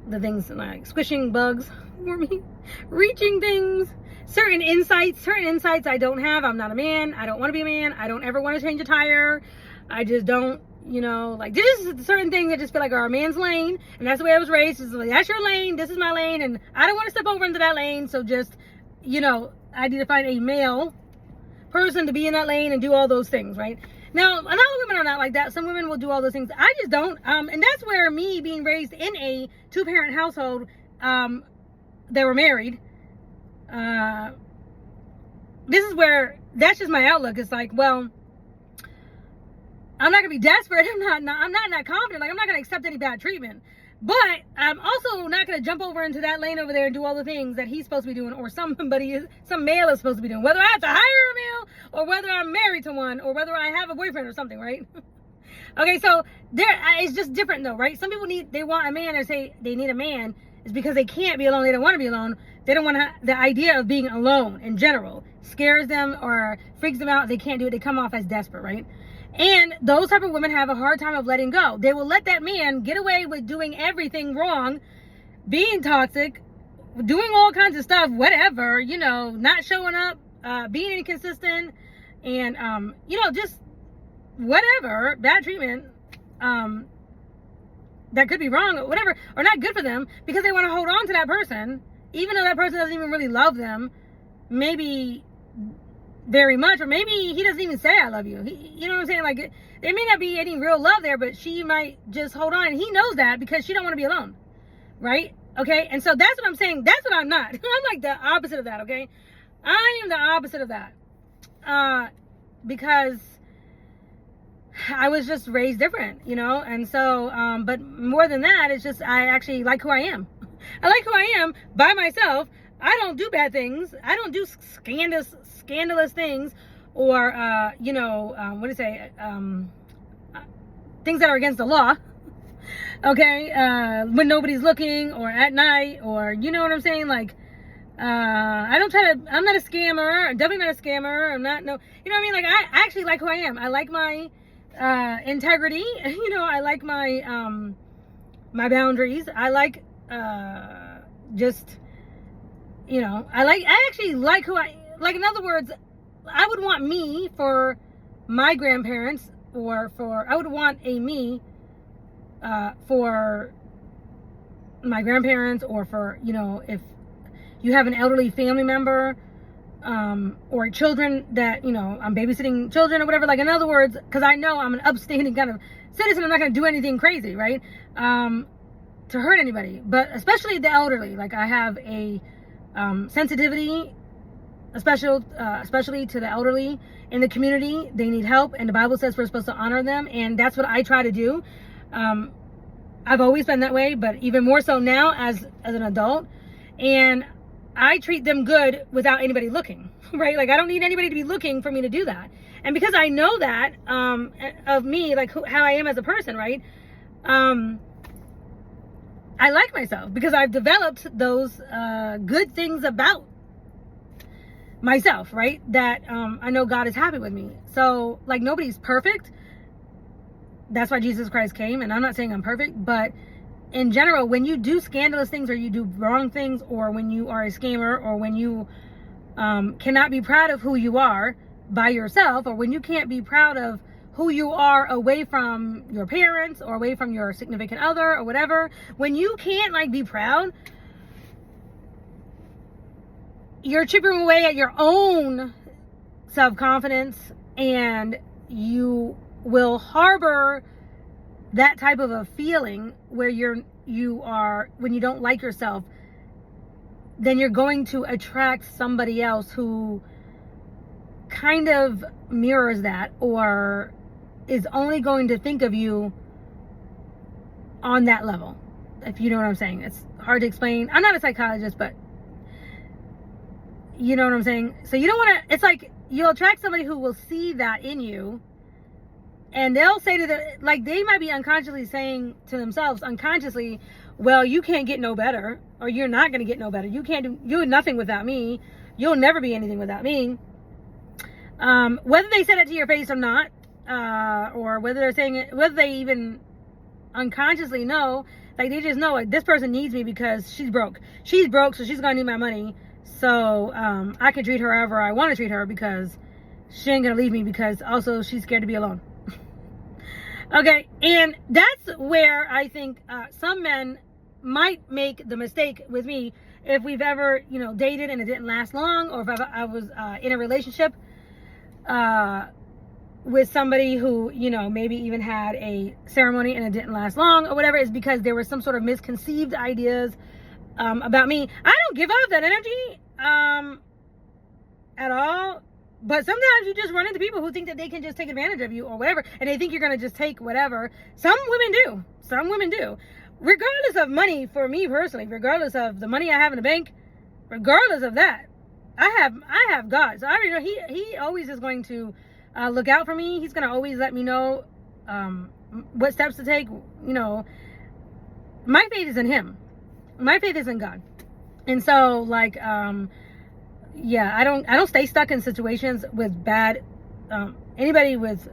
the things like squishing bugs for me, reaching things, certain insights I don't have. I'm not a man. I don't want to be a man. I don't ever want to change a tire. I just don't, like there's certain things that just feel like are a man's lane, and that's the way I was raised. Is like, that's your lane, this is my lane, and I don't want to step over into that lane. So just, I need to find a male person to be in that lane and do all those things, right? Now, a lot of women are not like that. Some women will do all those things. I just don't. And that's where me being raised in a 2-parent household, they were married. This is where that's just my outlook. It's like, well, I'm not gonna be desperate. I'm not confident. Like, I'm not gonna accept any bad treatment. But I'm also not gonna jump over into that lane over there and do all the things that he's supposed to be doing, or some male is supposed to be doing. Whether I have to hire a male, or whether I'm married to one, or whether I have a boyfriend or something, right? Okay, so it's just different though, right? Some people they want a man, or say they need a man, is because they can't be alone. They don't want to be alone. They don't want the idea of being alone in general scares them or freaks them out. They can't do it. They come off as desperate, right? And those type of women have a hard time of letting go. They will let that man get away with doing everything wrong, being toxic, doing all kinds of stuff, whatever, not showing up, being inconsistent, and, just whatever, bad treatment, that could be wrong or whatever, or not good for them, because they want to hold on to that person, even though that person doesn't even really love them, maybe very much, or maybe he doesn't even say I love you. You know what I'm saying? Like, there may not be any real love there, but she might just hold on, and he knows that because she don't want to be alone, right? Okay, and so that's what I'm saying. That's what I'm not. I'm like the opposite of that. Okay, I am the opposite of that, because I was just raised different, and so but more than that, it's just I actually like who I am. I like who I am by myself. I don't do bad things. I don't do scandalous things, or things that are against the law. Okay, when nobody's looking, or at night, or you know what I'm saying, like I'm not a scammer. I'm definitely not a scammer. I'm not, no, you know what I mean? Like, I actually like who I am. I like my integrity. I like my my boundaries. I like I actually like who I like. In other words, I would want me for my grandparents I would want a me for my grandparents, or for, if you have an elderly family member, or children that, I'm babysitting children or whatever. Like, in other words, because I know I'm an upstanding kind of citizen, I'm not going to do anything crazy, right? To hurt anybody, but especially the elderly. Like, I have a sensitivity, especially to the elderly in the community. They need help, and the Bible says we're supposed to honor them, and that's what I try to do. I've always been that way, but even more so now as an adult. And I treat them good without anybody looking, right? Like, I don't need anybody to be looking for me to do that. And because I know that of me, like how I am as a person, right? I like myself because I've developed those good things about myself, right? That I know God is happy with me. So, like, nobody's perfect. That's why Jesus Christ came. And I'm not saying I'm perfect, but in general, when you do scandalous things, or you do wrong things, or when you are a scammer, or when you cannot be proud of who you are by yourself, or when you can't be proud of who you are away from your parents, or away from your significant other, or whatever, when you can't, like, be proud, you're chipping away at your own self-confidence, and you will harbor that type of a feeling where you are, when you don't like yourself, then you're going to attract somebody else who kind of mirrors that, or is only going to think of you on that level, if you know what I'm saying. It's hard to explain. I'm not a psychologist, but you know what I'm saying. So you don't want to, it's like you'll attract somebody who will see that in you, and they'll say to like, they might be unconsciously saying to themselves, unconsciously, well, you can't get no better, or you're not going to get no better. You're nothing without me. You'll never be anything without me. Whether they said it to your face or not, or whether they're saying it, whether they even unconsciously know, like, they just know, like, this person needs me because she's broke. She's broke, so she's going to need my money. So, I can treat her however I want to treat her, because she ain't going to leave me, because also she's scared to be alone. Okay, and that's where I think some men might make the mistake with me, if we've ever, dated and it didn't last long, or if I was in a relationship with somebody who, maybe even had a ceremony and it didn't last long, or whatever, is because there were some sort of misconceived ideas about me. I don't give off that energy at all. But sometimes you just run into people who think that they can just take advantage of you or whatever, and they think you're going to just take whatever. Some women do. Regardless of money, for me personally, regardless of the money I have in the bank, regardless of that, I have God. So I already know he always is going to look out for me. He's going to always let me know what steps to take. My faith is in him. My faith is in God. And so, like, yeah, I don't stay stuck in situations with bad, anybody with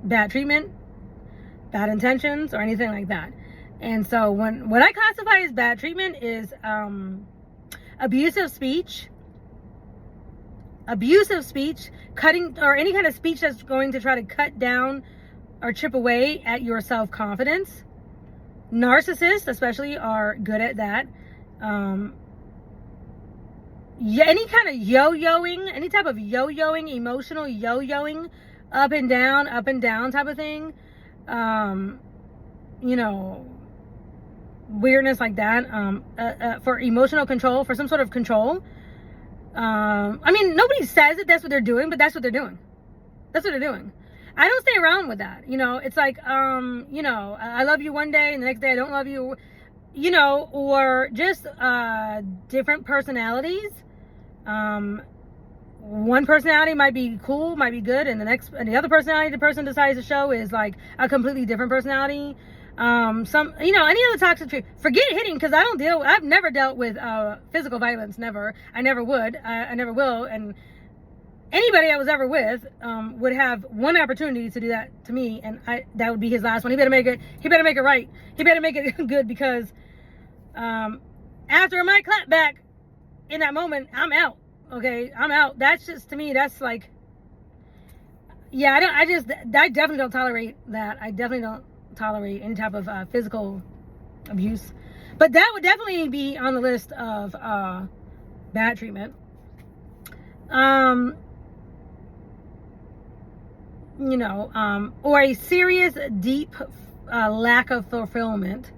bad treatment, bad intentions, or anything like that. And so what I classify as bad treatment is abusive speech, cutting, or any kind of speech that's going to try to cut down or chip away at your self-confidence. Narcissists especially are good at that. Yeah, any kind of yo-yoing, any type of yo-yoing, emotional yo-yoing, up and down type of thing. Weirdness like that, for emotional control, for some sort of control. I mean, nobody says that that's what they're doing, but that's what they're doing. That's what they're doing. I don't stay around with that. It's like, I love you one day and the next day I don't love you, or just different personalities. One personality might be cool, might be good, and the other personality the person decides to show is like a completely different personality. Any other toxic trait. Forget hitting, because I've never dealt with physical violence. Never. I never would. I never will. And anybody I was ever with would have one opportunity to do that to me, and that would be his last one. He better make it right. He better make it good, because after my clap back in that moment, I'm out. Okay, I'm out. That's just, to me, that's like, yeah, I definitely don't tolerate that. I definitely don't tolerate any type of physical abuse. But that would definitely be on the list of bad treatment. Or a serious, deep lack of fulfillment.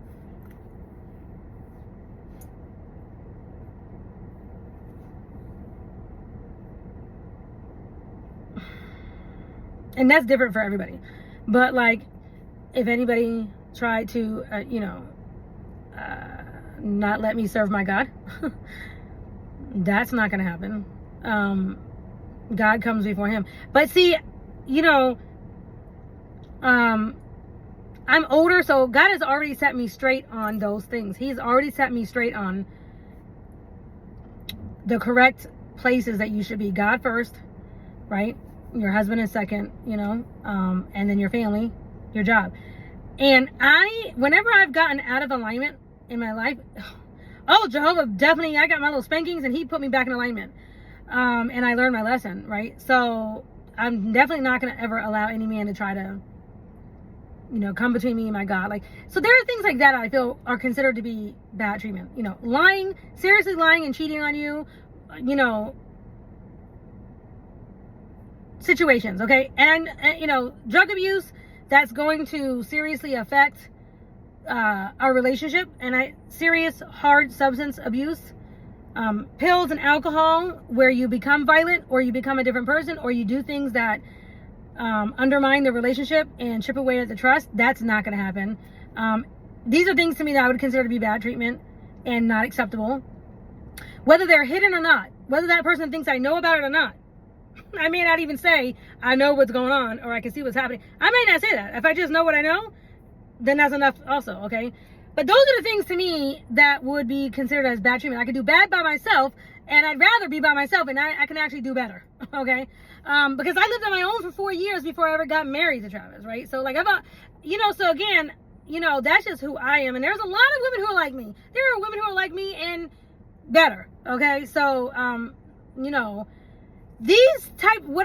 And that's different for everybody. But like, if anybody tried to, not let me serve my God, that's not going to happen. God comes before him. But see, I'm older, so God has already set me straight on those things. He's already set me straight on the correct places that you should be. God first, right? Your husband is second, and then your family, your job. And whenever I've gotten out of alignment in my life, oh, Jehovah definitely, I got my little spankings and he put me back in alignment. And I learned my lesson, right? So I'm definitely not going to ever allow any man to try to, come between me and my God. Like, so there are things like that I feel are considered to be bad treatment. Lying, seriously lying and cheating on you, situations, okay? And drug abuse, that's going to seriously affect our relationship. And serious hard substance abuse, pills and alcohol, where you become violent or you become a different person or you do things that undermine the relationship and chip away at the trust, that's not going to happen. These are things to me that I would consider to be bad treatment and not acceptable, whether they're hidden or not, whether that person thinks I know about it or not. I may not even say I know what's going on or I can see what's happening. I may not say that. If I just know what I know, then that's enough also, okay? But those are the things to me that would be considered as bad treatment. I could do bad by myself, and I'd rather be by myself, and I can actually do better, okay? Because I lived on my own for 4 years before I ever got married to Travis, right? So, like, so again, that's just who I am. And there's a lot of women who are like me. There are women who are like me and better, okay? So, what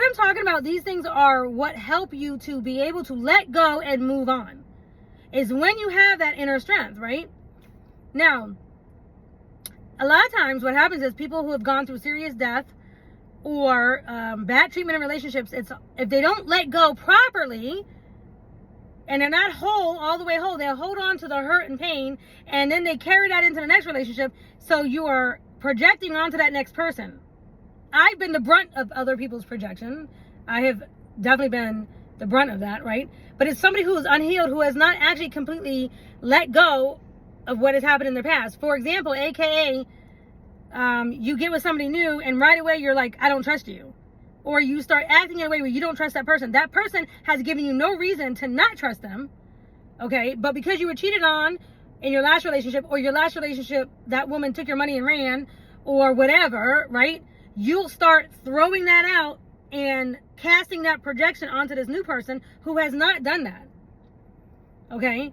I'm talking about, these things are what help you to be able to let go and move on. Is when you have that inner strength, right? Now, a lot of times what happens is people who have gone through serious death or bad treatment in relationships, if they don't let go properly and they're not all the way whole, they'll hold on to the hurt and pain and then they carry that into the next relationship. So you are projecting onto that next person. I've been the brunt of other people's projection. I have definitely been the brunt of that, right? But it's somebody who is unhealed, who has not actually completely let go of what has happened in their past. For example, AKA, you get with somebody new and right away you're like, I don't trust you. Or you start acting in a way where you don't trust that person. That person has given you no reason to not trust them, okay? But because you were cheated on in your last relationship, or your last relationship, that woman took your money and ran, or whatever, right? You'll start throwing that out and casting that projection onto this new person who has not done that. Okay?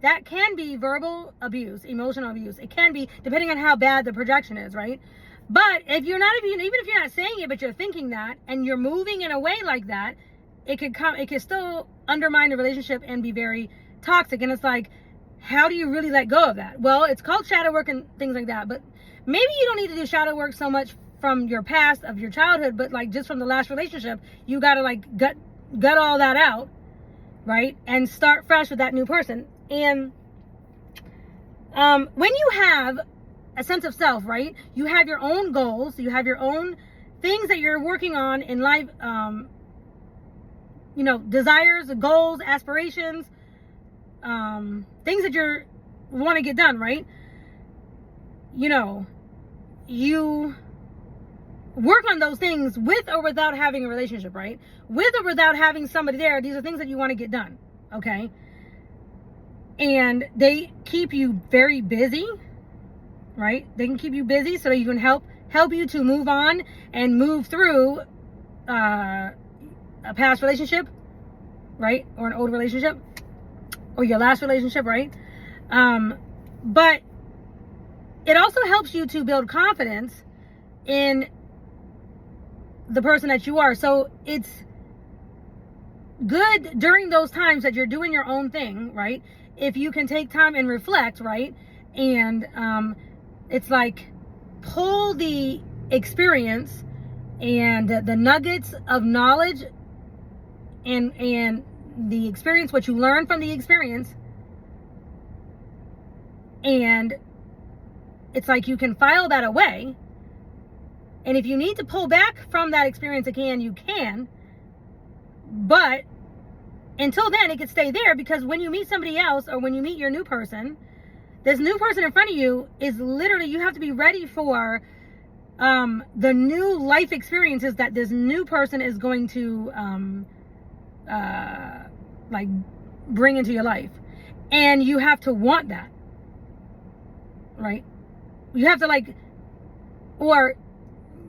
That can be verbal abuse, emotional abuse. It can be, depending on how bad the projection is, right? But even if you're not saying it, but you're thinking that and you're moving in a way like that, it could still undermine the relationship and be very toxic. And it's like, how do you really let go of that? Well, it's called shadow work and things like that, but maybe you don't need to do shadow work so much from your past of your childhood, but like just from the last relationship, you got to like gut all that out, right? And start fresh with that new person. And when you have a sense of self, right? You have your own goals, you have your own things that you're working on in life, desires, goals, aspirations, things that you want to get done, right? You work on those things with or without having a relationship, right? With or without having somebody there, these are things that you want to get done, okay? And they keep you very busy, right? They can keep you busy so that you can help you to move on and move through a past relationship, right? Or an old relationship, or your last relationship, right? But it also helps you to build confidence in the person that you are. So it's good during those times that you're doing your own thing, right? If you can take time and reflect, right? And it's like pull the experience and the nuggets of knowledge and the experience, what you learn from the experience, and it's like you can file that away. And if you need to pull back from that experience again, you can. But until then, it could stay there, because when you meet somebody else or when you meet your new person, this new person in front of you is literally, you have to be ready for the new life experiences that this new person is going to like bring into your life. And you have to want that, right? You have to like, or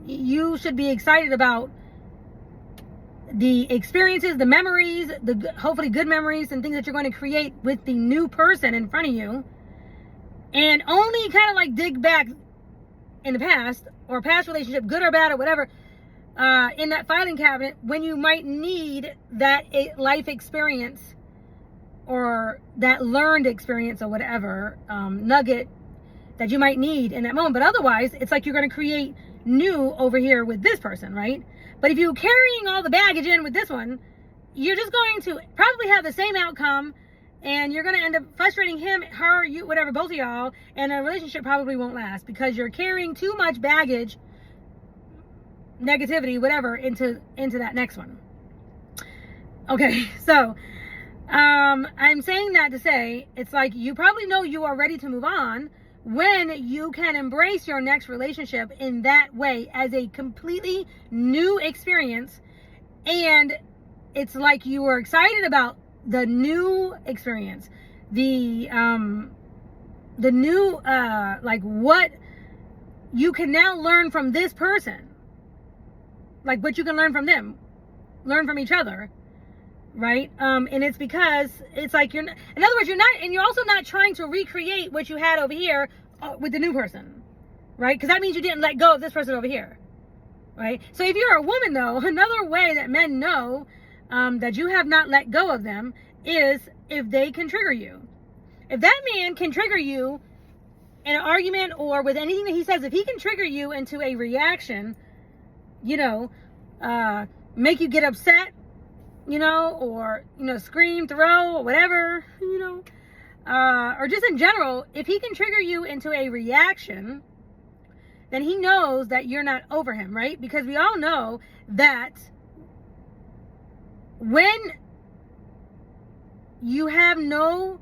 you should be excited about the experiences, the memories, the hopefully good memories and things that you're going to create with the new person in front of you. And only kind of like dig back in the past or past relationship, good or bad or whatever, in that filing cabinet when you might need that life experience or that learned experience or whatever nugget that you might need in that moment. But otherwise, it's like you're going to create new over here with this person, right? But if you're carrying all the baggage in with this one, you're just going to probably have the same outcome, and you're going to end up frustrating him, her, you, whatever, both of y'all, and a relationship probably won't last because you're carrying too much baggage, negativity, whatever, into that next one. Okay, so I'm saying that to say, it's like you probably know you are ready to move on when you can embrace your next relationship in that way as a completely new experience. And it's like you are excited about the new experience, the new like what you can now learn from this person, like what you can learn from them, learn from each other, right? And it's because it's like you're not, in other words, you're also not trying to recreate what you had over here with the new person, right? Because that means you didn't let go of this person over here, right? So if you're a woman, though, another way that men know that you have not let go of them is if they can trigger you. If that man can trigger you in an argument or with anything that he says, if he can trigger you into a reaction, you know, make you get upset, you know, or, you know, scream, throw, or whatever, you know, or just in general, if he can trigger you into a reaction, then he knows that you're not over him, right? Because we all know that when you have no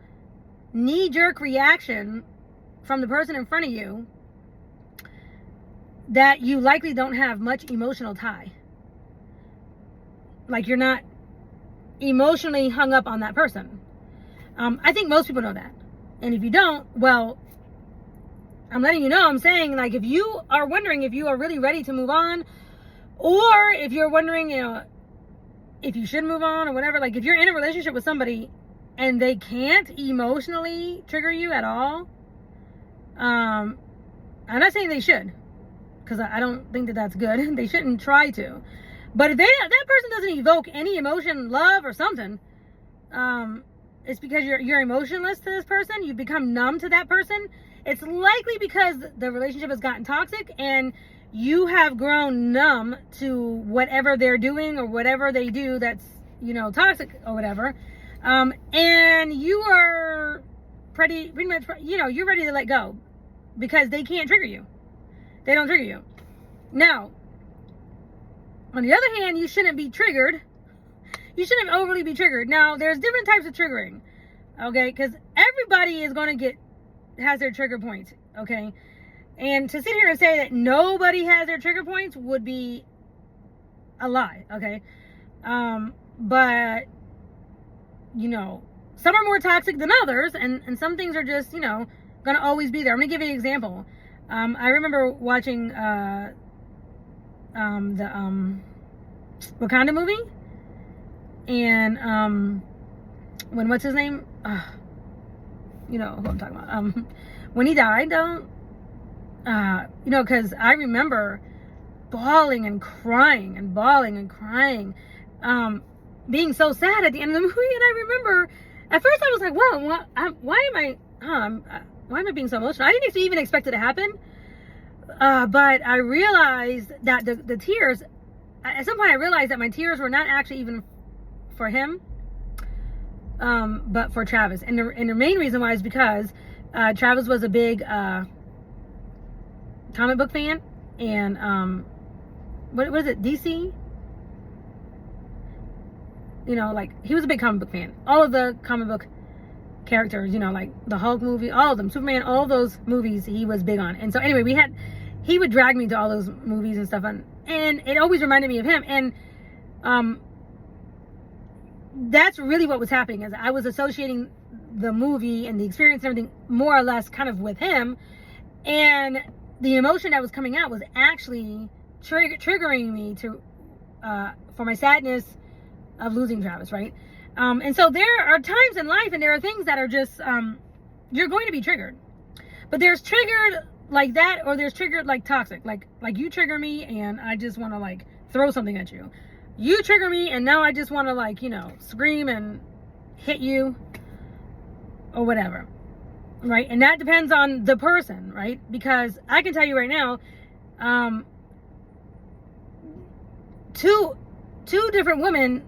knee-jerk reaction from the person in front of you, that you likely don't have much emotional tie. Like you're not emotionally hung up on that person. I think most people know that. And if you don't, well, I'm letting you know. I'm saying, like, if you are wondering if you are really ready to move on, or if you're wondering, you know, if you should move on or whatever, like if you're in a relationship with somebody and they can't emotionally trigger you at all, I'm not saying they should, because I don't think that that's good. They shouldn't try to. But if that person doesn't evoke any emotion, love, or something, it's because you're emotionless to this person. You've become numb to that person. It's likely because the relationship has gotten toxic and you have grown numb to whatever they're doing or whatever they do that's, you know, toxic or whatever. And you are pretty much, you know, you're ready to let go because they can't trigger you. They don't trigger you. Now, on the other hand, you shouldn't be triggered. You shouldn't overly be triggered. Now, there's different types of triggering, okay? Because everybody is going to has their trigger points, okay? And to sit here and say that nobody has their trigger points would be a lie, okay? But, you know, some are more toxic than others, and some things are just, you know, going to always be there. I'm going to give you an example. I remember watching the Wakanda movie, and when what's his name? You know who I'm talking about. When he died, though, you know, because I remember bawling and crying and bawling and crying, being so sad at the end of the movie. And I remember at first I was like, well, why am I being so emotional? I didn't even expect it to happen. But I realized that the tears, at some point I realized that my tears were not actually even for him, but for Travis. And the main reason why is because Travis was a big comic book fan, and what is it, DC? You know, like, he was a big comic book fan. All of the comic book characters, you know, like the Hulk movie, all of them, Superman, all those movies he was big on. And so anyway, he would drag me to all those movies and stuff, and it always reminded me of him. And that's really what was happening, is I was associating the movie and the experience and everything more or less kind of with him, and the emotion that was coming out was actually triggering me to for my sadness of losing Travis, right? And so there are times in life, and there are things that are just you're going to be triggered, but there's triggered like that, or there's triggered like toxic, like you trigger me and I just want to like throw something at you. You trigger me and now I just want to, like, you know, scream and hit you or whatever, right? And that depends on the person, right? Because I can tell you right now, two different women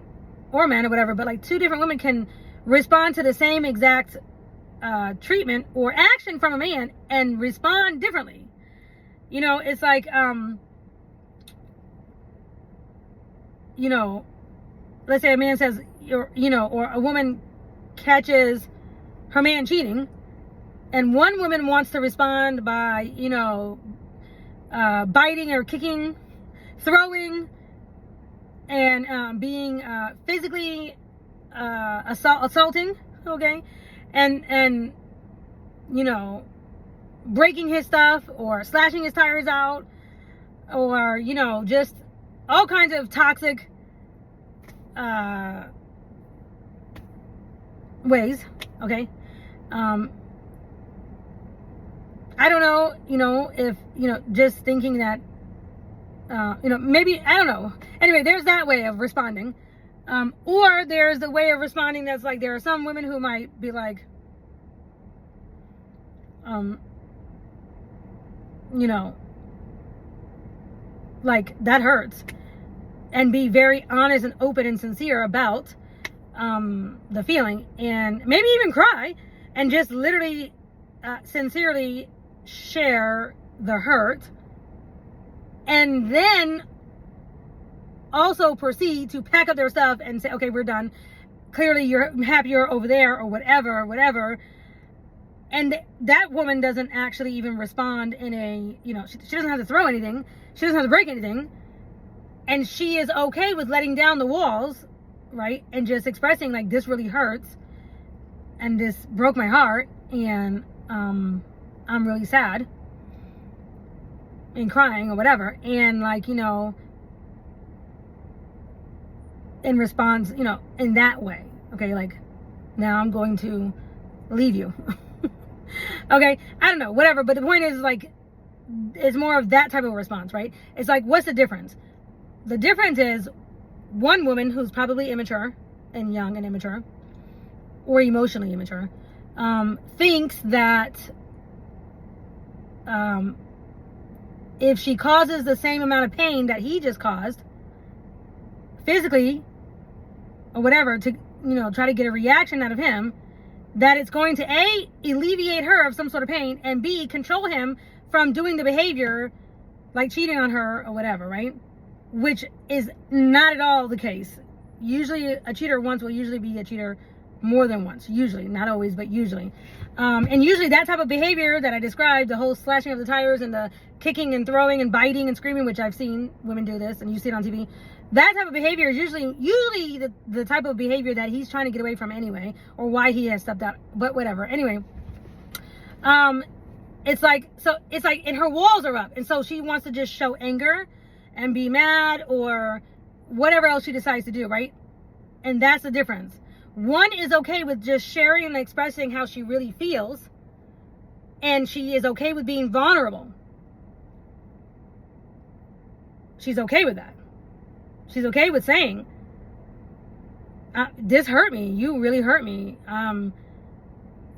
or men or whatever, but like two different women can respond to the same exact treatment or action from a man and respond differently. You know, it's like, you know, let's say a man says, you know, or a woman catches her man cheating, and one woman wants to respond by, you know, biting or kicking, throwing, and being physically assaulting, okay, and you know, breaking his stuff or slashing his tires out, or, you know, just all kinds of toxic ways, okay? I don't know, you know, if, you know, just thinking that, you know, maybe, I don't know. Anyway, there's that way of responding. Or there's the way of responding that's like, there are some women who might be like, you know, like, that hurts, and be very honest and open and sincere about the feeling, and maybe even cry, and just literally sincerely share the hurt, and then also proceed to pack up their stuff and say, okay, we're done. Clearly you're happier over there, or whatever. And that woman doesn't actually even respond in a, you know, she doesn't have to throw anything. She doesn't have to break anything. And she is okay with letting down the walls, right? And just expressing, like, this really hurts, and this broke my heart, and I'm really sad, and crying or whatever. And, like, you know, in response, you know, in that way, okay, like, now I'm going to leave you. Okay, I don't know, whatever. But the point is, like, it's more of that type of response, right? It's like, what's the difference? The difference is one woman who's probably immature and young and immature, or emotionally immature, thinks that if she causes the same amount of pain that he just caused, physically or whatever, to, you know, try to get a reaction out of him, that it's going to A, alleviate her of some sort of pain, and B, control him from doing the behavior, like cheating on her or whatever, right? Which is not at all the case. Usually a cheater once will usually be a cheater more than once. Usually, not always, but usually. And usually that type of behavior that I described, the whole slashing of the tires and the kicking and throwing and biting and screaming, which I've seen women do this, and you see it on TV, that type of behavior is usually the type of behavior that he's trying to get away from anyway, or why he has stepped out, but whatever. Anyway, it's like, and her walls are up, and so she wants to just show anger and be mad or whatever else she decides to do, right? And that's the difference. One is okay with just sharing and expressing how she really feels, and she is okay with being vulnerable. she's okay with that. She's okay with saying, this hurt me. You really hurt me.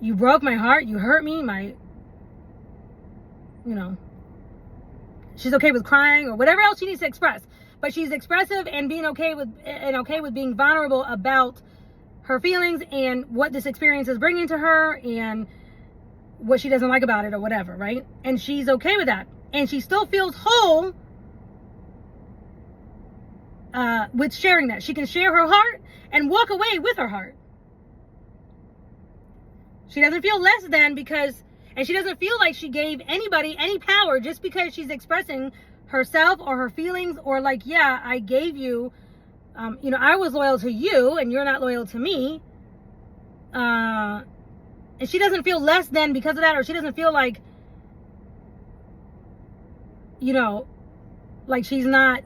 You broke my heart. You hurt me. She's okay with crying or whatever else she needs to express. But she's expressive and being okay with being vulnerable about her feelings and what this experience is bringing to her and what she doesn't like about it or whatever, right? And she's okay with that. And she still feels whole with sharing that. She can share her heart and walk away with her heart. She doesn't feel less than and she doesn't feel like she gave anybody any power just because she's expressing herself or her feelings, or like, yeah, I gave you, I was loyal to you and you're not loyal to me. And she doesn't feel less than because of that, or she doesn't feel like, like she's not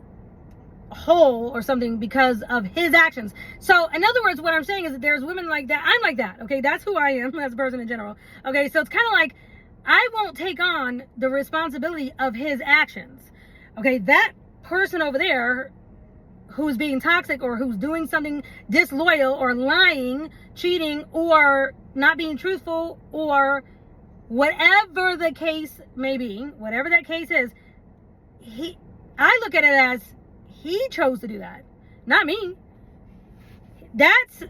whole or something because of his actions. So in other words, what I'm saying is that there's women like that. I'm like that. Okay. That's who I am as a person in general. Okay. So it's kind of like, I won't take on the responsibility of his actions. Okay. That person over there who's being toxic or who's doing something disloyal or lying, cheating, or not being truthful, or whatever the case may be, whatever that case is, I look at it as, he chose to do that, not me. That's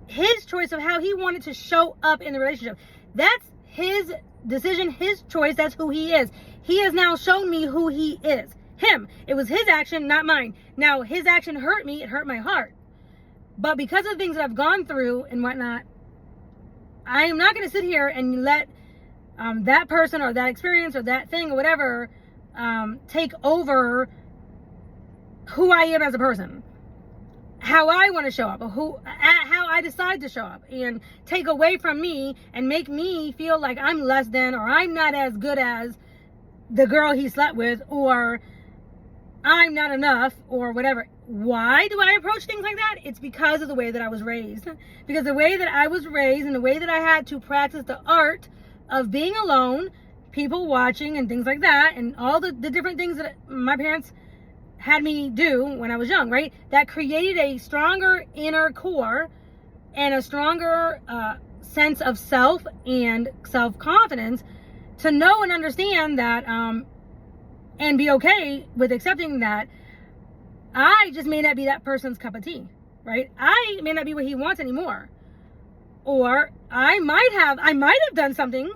his choice of how he wanted to show up in the relationship. That's his decision, his choice. That's who he is. He has now shown me who he is. Him. It was his action, not mine. Now, his action hurt me. It hurt my heart. But because of the things that I've gone through and whatnot, I am not going to sit here and let that person or that experience or that thing or whatever take over who I am as a person, how I want to show up, or how I decide to show up, and take away from me and make me feel like I'm less than, or I'm not as good as the girl he slept with, or I'm not enough, or whatever. Why do I approach things like that? It's because of the way that I was raised. Because the way that I was raised and the way that I had to practice the art of being alone, people watching and things like that, and all the different things that my parents had me do when I was young, right? That created a stronger inner core and a stronger sense of self and self-confidence to know and understand that and be okay with accepting that I just may not be that person's cup of tea, right? I may not be what he wants anymore. Or I might have done something,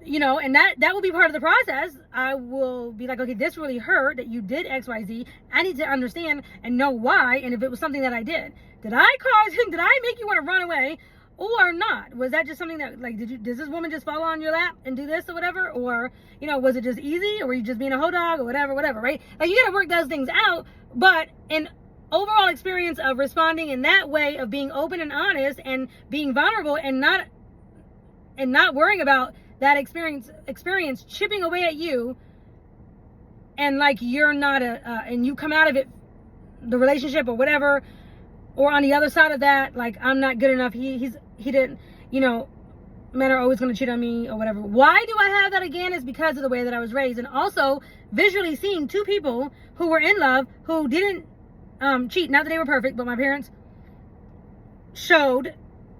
and that will be part of the process. I will be like, okay, this really hurt that you did X, Y, Z. I need to understand and know why. And if it was something that I did I make you want to run away or not? Was that just something that, like, does this woman just fall on your lap and do this or whatever? Or, was it just easy, or were you just being a hoe dog or whatever, right? Like, you got to work those things out. But an overall experience of responding in that way, of being open and honest and being vulnerable and not worrying about that experience chipping away at you, and like you're not and you come out of it, the relationship or whatever, or on the other side of that, like, I'm not good enough, he didn't, men are always going to cheat on me or whatever. Why do I have that again? Is because of the way that I was raised, and also visually seeing two people who were in love who didn't cheat. Not that they were perfect, but my parents showed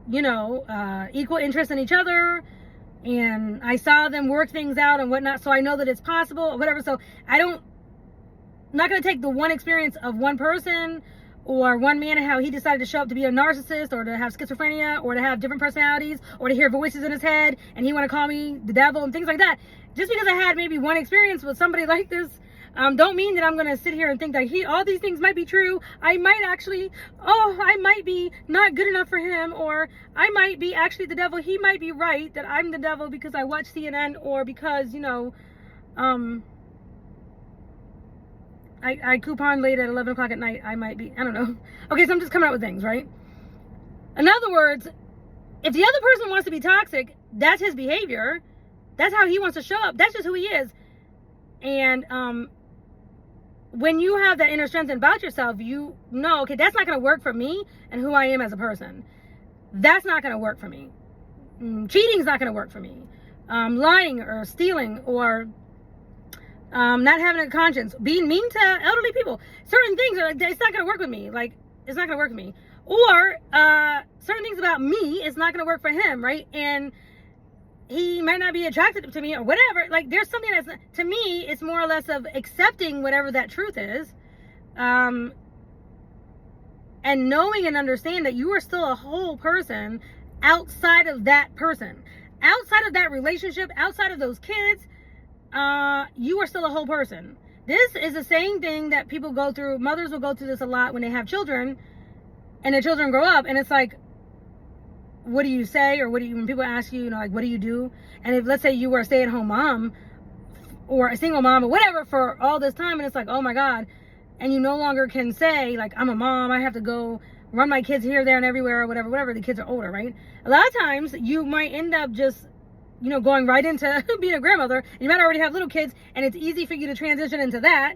equal interest in each other, and I saw them work things out and whatnot, so I know that it's possible or whatever. So I'm not going to take the one experience of one person or one man and how he decided to show up to be a narcissist, or to have schizophrenia, or to have different personalities, or to hear voices in his head and he want to call me the devil and things like that. Just because I had maybe one experience with somebody like this, don't mean that I'm going to sit here and think that all these things might be true. I might be not good enough for him, or I might be actually the devil. He might be right that I'm the devil because I watch CNN, or because, I coupon late at 11 o'clock at night. I might be, I don't know. Okay, so I'm just coming up with things, right? In other words, if the other person wants to be toxic, that's his behavior. That's how he wants to show up. That's just who he is. And when you have that inner strength about yourself, you know, okay, that's not going to work for me and who I am as a person. That's not going to work for me. Cheating's not going to work for me. Lying or stealing or not having a conscience, being mean to elderly people. Certain things are like, it's not going to work with me. Like, it's not going to work with me. Or certain things about me is not going to work for him, right? And he might not be attracted to me or whatever. Like, there's something that's, to me, it's more or less of accepting whatever that truth is. And knowing and understand that you are still a whole person outside of that person. Outside of that relationship, outside of those kids, you are still a whole person. This is the same thing that people go through. Mothers will go through this a lot when they have children and their children grow up, and it's like, what do you say? Or when people ask you, like, what do you do? And if, let's say you were a stay-at-home mom or a single mom or whatever for all this time, and it's like, oh my God, and you no longer can say, like, I'm a mom, I have to go run my kids here, there, and everywhere, or whatever, the kids are older, right? A lot of times you might end up just, going right into being a grandmother. You might already have little kids, and it's easy for you to transition into that.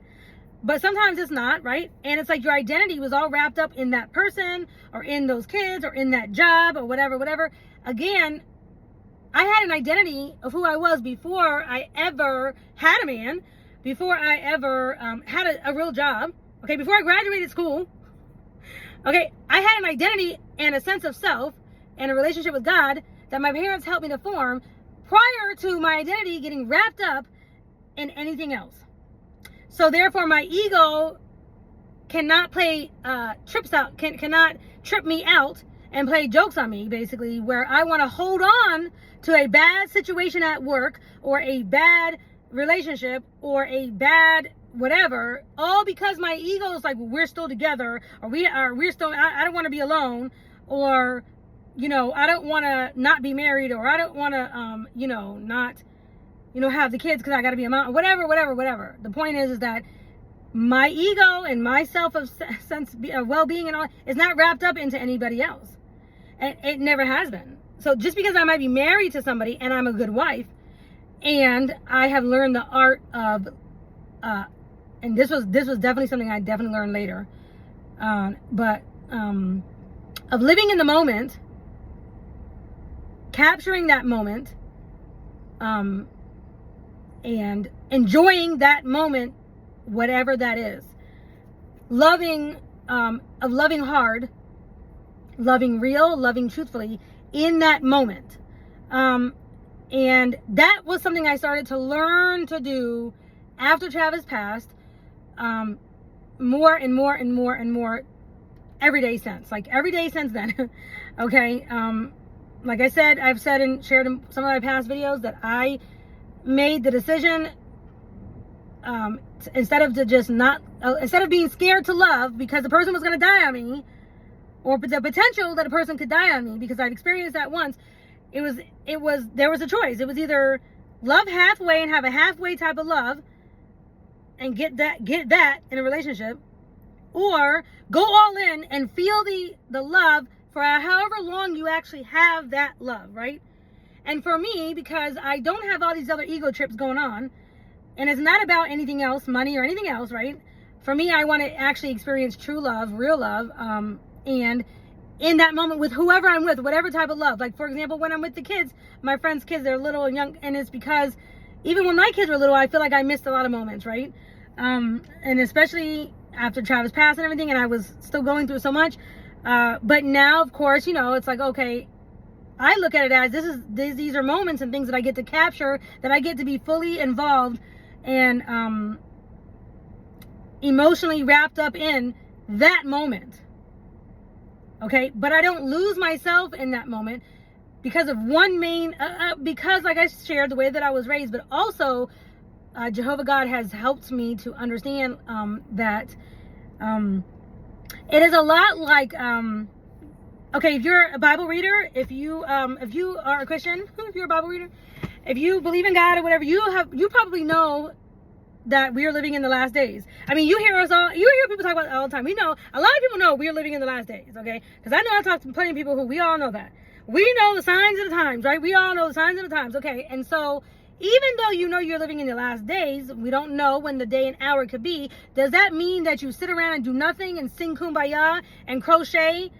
But sometimes it's not, right? And it's like your identity was all wrapped up in that person or in those kids or in that job or whatever. Again, I had an identity of who I was before I ever had a man, before I ever had a real job, okay? Before I graduated school, okay? I had an identity and a sense of self and a relationship with God that my parents helped me to form prior to my identity getting wrapped up in anything else. So therefore, my ego cannot play cannot trip me out and play jokes on me, basically, where I want to hold on to a bad situation at work or a bad relationship or a bad whatever, all because my ego is like, well, we're still together, or we're still, I don't want to be alone, or, I don't want to not be married, or I don't want to, not, have the kids because I got to be a mom, whatever. The point is that my ego and my sense of well-being and all is not wrapped up into anybody else. And it never has been. So just because I might be married to somebody and I'm a good wife, and I have learned the art of, and this was definitely something I definitely learned later, of living in the moment, capturing that moment, and enjoying that moment, whatever that is. Loving hard, loving real, loving truthfully in that moment. And that was something I started to learn to do after Travis passed, more and more every day since then. Okay. Like I said, I've said and shared in some of my past videos that I made the decision, instead of being scared to love because the person was going to die on me, or the potential that a person could die on me, because I'd experienced that once. There was a choice. It was either love halfway and have a halfway type of love and get that in a relationship, or go all in and feel the love for however long you actually have that love, right? And for me, because I don't have all these other ego trips going on, and it's not about anything else, money or anything else, right? For me, I want to actually experience true love, real love, and in that moment with whoever I'm with, whatever type of love. Like, for example, when I'm with the kids, my friends' kids, they're little and young, and it's because even when my kids were little, I feel like I missed a lot of moments, right? And especially after Travis passed and everything, and I was still going through so much. But now, of course, it's like, okay, I look at it as these are moments and things that I get to capture, that I get to be fully involved and emotionally wrapped up in that moment. Okay, but I don't lose myself in that moment because of one main, because like I shared, the way that I was raised, but also Jehovah God has helped me to understand that it is a lot like, okay, if you're a Bible reader, if you are a Christian, if you're a Bible reader, if you believe in God or whatever, you probably know that we are living in the last days. I mean, you hear people talk about it all the time. We know, a lot of people know we are living in the last days, okay? Because I know I talk to plenty of people who, we all know that. We know the signs of the times, right? We all know the signs of the times, okay? And so, even though you know you're living in the last days, we don't know when the day and hour could be. Does that mean that you sit around and do nothing and sing Kumbaya and crochet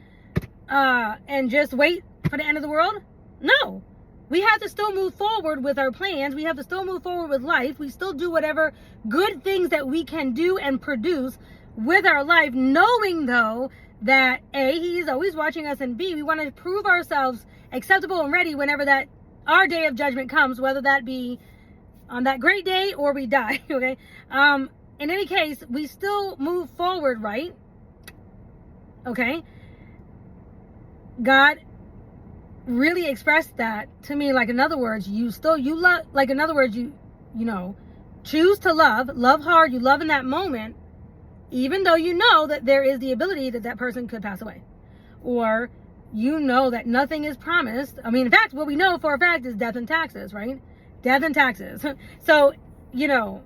and just wait for the end of the world? No. we have to still move forward with our plans. We have to still move forward with life. We still do whatever good things that we can do and produce with our life, knowing though that A, he's always watching us, and B, we want to prove ourselves acceptable and ready whenever that our day of judgment comes, whether that be on that great day or we die. Okay. In any case, we still move forward, right? Okay. God really expressed that to me, like, in other words, you love, like, in other words, you know, choose to love hard, you love in that moment, even though you know that there is the ability that that person could pass away, or you know that nothing is promised. I mean, in fact, what we know for a fact is death and taxes, right? Death and taxes. So, you know,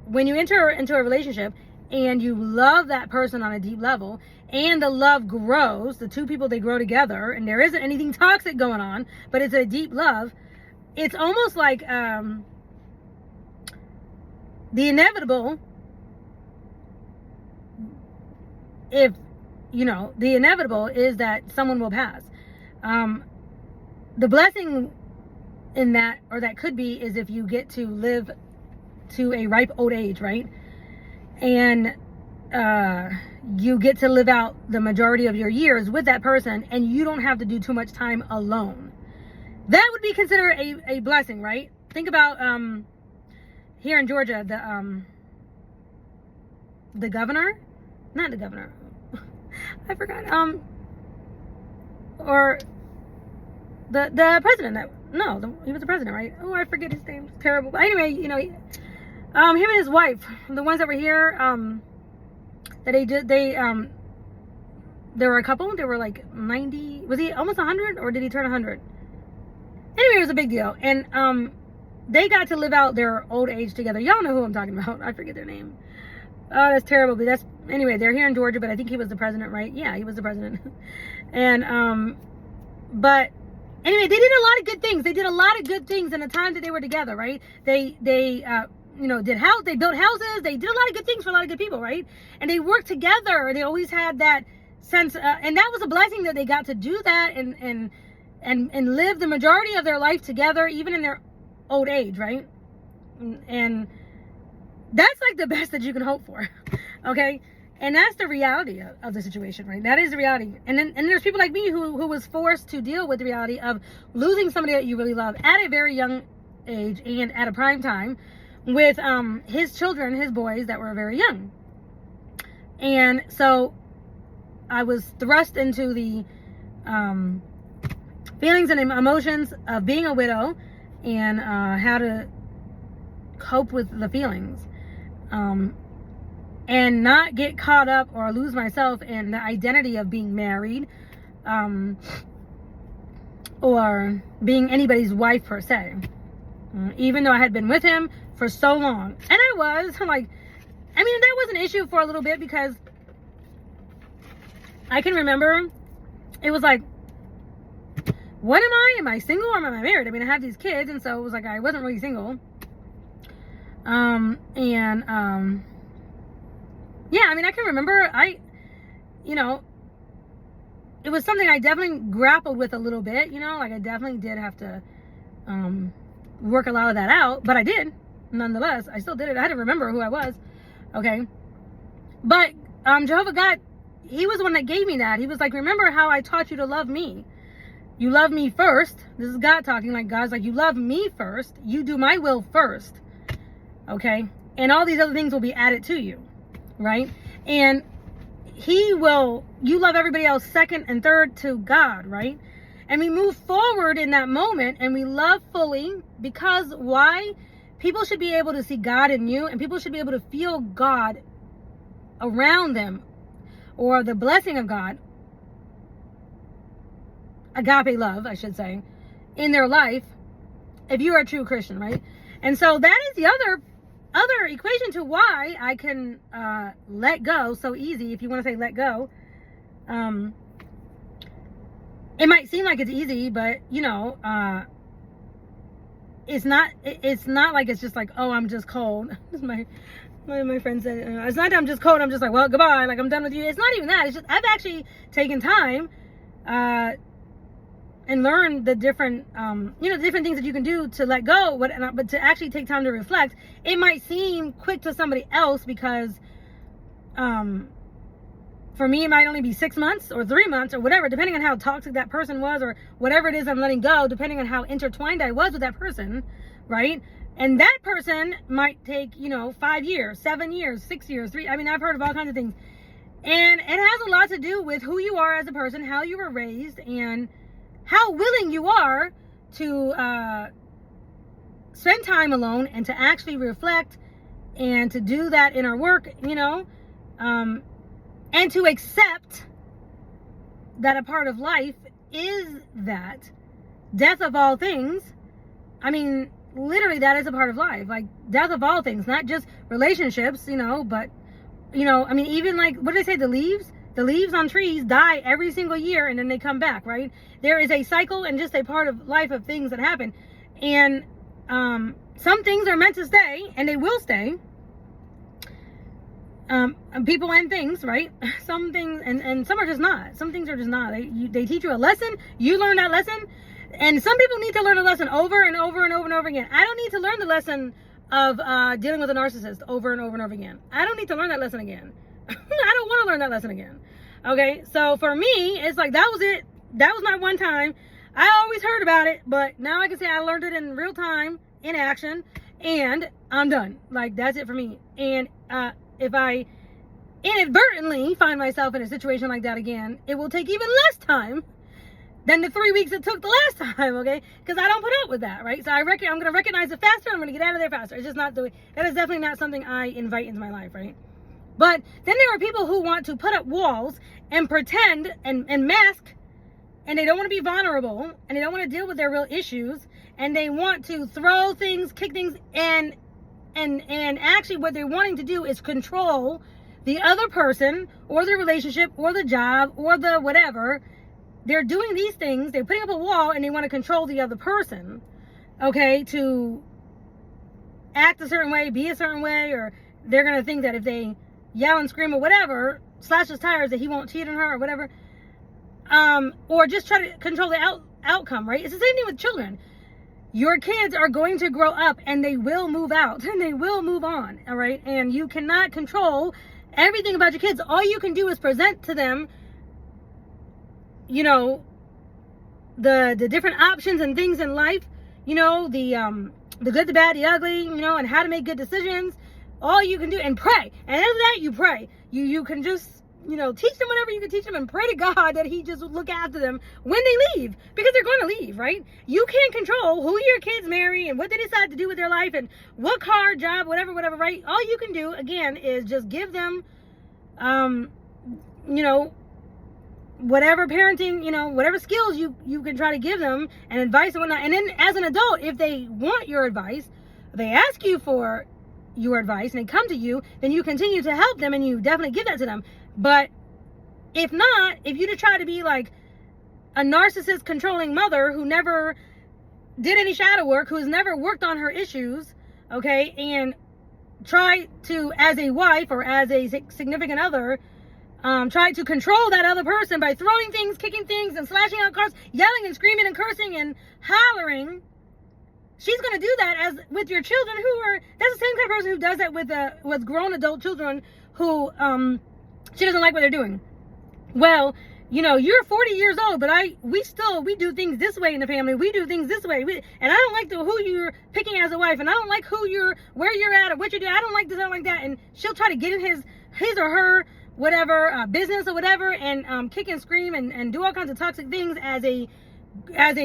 when you enter into a relationship and you love that person on a deep level, and the love grows, the two people, they grow together, and there isn't anything toxic going on, but it's a deep love. It's almost like the inevitable, if, you know, the inevitable is that someone will pass. The blessing in that, or that could be, is if you get to live to a ripe old age, right? And you get to live out the majority of your years with that person, and you don't have to do too much time alone. That would be considered a blessing, right? Think about here in Georgia, the governor, not the governor, I forgot, or the president, he was the president, right? Oh, I forget his name. It's terrible. But anyway, you know, him and his wife, the ones that were here, that they were a couple. They were like 90. Was he almost 100, or did he turn 100? Anyway, it was a big deal. And they got to live out their old age together. Y'all know who I'm talking about. I forget their name. Oh, that's terrible. But anyway, they're here in Georgia, but I think he was the president, right? Yeah, he was the president. And but anyway, they did a lot of good things. They did a lot of good things in the time that they were together, right? They you know, they built houses, they did a lot of good things for a lot of good people, right? And they worked together. They always had that sense, and that was a blessing that they got to do that and live the majority of their life together, even in their old age, right? And that's like the best that you can hope for, okay? And that's the reality of the situation, right? That is the reality. And there's people like me who was forced to deal with the reality of losing somebody that you really love at a very young age and at a prime time, with his children, his boys that were very young. And so I was thrust into the feelings and emotions of being a widow, and how to cope with the feelings, and not get caught up or lose myself in the identity of being married, or being anybody's wife per se, even though I had been with him for so long. And I was like, I mean, that was an issue for a little bit, because I can remember it was like, what am I? Am I single or am I married? I mean, I have these kids, and so it was like I wasn't really single. Yeah, I mean, I can remember you know, it was something I definitely grappled with a little bit, you know, like I definitely did have to work a lot of that out, but I did. Nonetheless, I still did it. I had to remember who I was, okay? But Jehovah God, he was the one that gave me that. He was like, remember how I taught you to love me. You love me first. This is God talking. Like, God's like, you love me first. You do my will first, okay? And all these other things will be added to you, right? And you love everybody else second and third to God, right? And we move forward in that moment, and we love fully, because why? People should be able to see God in you, and people should be able to feel God around them, or the blessing of God, agape love, I should say, in their life, if you are a true Christian, right? And so that is the other equation to why I can let go so easy, if you want to say let go. It might seem like it's easy, but you know, it's not like it's just like, oh, I'm just cold. my friend said, it's not that I'm just cold, I'm just like, well, goodbye, like I'm done with you. It's not even that. It's just I've actually taken time and and learn the different, the different things that you can do to let go, but to actually take time to reflect. It might seem quick to somebody else because, for me, it might only be 6 months or 3 months or whatever, depending on how toxic that person was or whatever it is I'm letting go, depending on how intertwined I was with that person, right? And that person might take, 5 years, 7 years, 6 years, I've heard of all kinds of things. And it has a lot to do with who you are as a person, how you were raised, and how willing you are to spend time alone and to actually reflect and to do that inner work, and to accept that a part of life is that death of all things. Literally that is a part of life, like death of all things, not just relationships, but, even like, what did they say? The leaves on trees die every single year and then they come back, right? There is a cycle and just a part of life of things that happen. And some things are meant to stay and they will stay. People and things, right? Some things, and some are just not. Some things are just not. They teach you a lesson, you learn that lesson, and some people need to learn a lesson over and over and over and over again. I don't need to learn the lesson of dealing with a narcissist over and over and over again. I don't need to learn that lesson again. I don't want to learn that lesson again. Okay, so for me, it's like, that was it. That was my one time. I always heard about it, but now I can say I learned it in real time, in action, and I'm done. Like, that's it for me. And if I inadvertently find myself in a situation like that again, it will take even less time than the 3 weeks it took the last time, okay? Because I don't put up with that, right? So I'm going to recognize it faster. I'm going to get out of there faster. It's just not the way. That is definitely not something I invite into my life, right? But then there are people who want to put up walls and pretend and mask, and they don't want to be vulnerable, and they don't want to deal with their real issues, and they want to throw things, kick things, and actually what they're wanting to do is control the other person or the relationship or the job or the whatever. They're doing these things, they're putting up a wall, and they want to control the other person, okay, to act a certain way, be a certain way, or they're going to think that if they yell and scream or whatever, slash his tires, that he won't cheat on her or whatever, or just try to control the outcome, right? It's the same thing with children. Your kids are going to grow up and they will move out and they will move on, all right? And you cannot control everything about your kids. All you can do is present to them, the different options and things in life, the good, the bad, the ugly, and how to make good decisions. All you can do, and pray. And after that, you pray. You can just, teach them whatever you can teach them and pray to God that he just will look after them when they leave, because they're going to leave, right? You can't control who your kids marry and what they decide to do with their life and what car, job, whatever, right? All you can do, again, is just give them, whatever parenting, whatever skills you can try to give them and advice and whatnot. And then as an adult, if they want your advice, they ask you for your advice and they come to you, then you continue to help them and you definitely give that to them. But if not, if you try to be like a narcissist controlling mother who never did any shadow work, who's never worked on her issues, okay, and try to, as a wife or as a significant other, try to control that other person by throwing things, kicking things, and slashing out cars, yelling and screaming and cursing and hollering, she's going to do that as with your children that's the same kind of person who does that with grown adult children who, she doesn't like what they're doing. Well, you're 40 years old, but we do things this way in the family. We do things this way. And I don't like who you're picking as a wife, and I don't like where you're at or what you do. I don't like this, I don't like that. And she'll try to get in his or her, whatever, business or whatever, and kick and scream and do all kinds of toxic things as a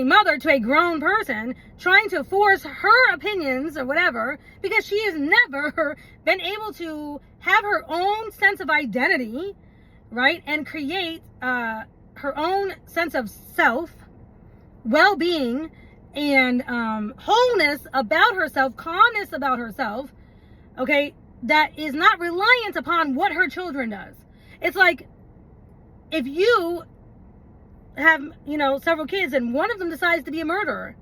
mother to a grown person, trying to force her opinions or whatever, because she has never been able to have her own sense of identity, right? And create her own sense of self, well-being, and wholeness about herself, calmness about herself, okay, that is not reliant upon what her children does. It's like, if you have, several kids and one of them decides to be a murderer,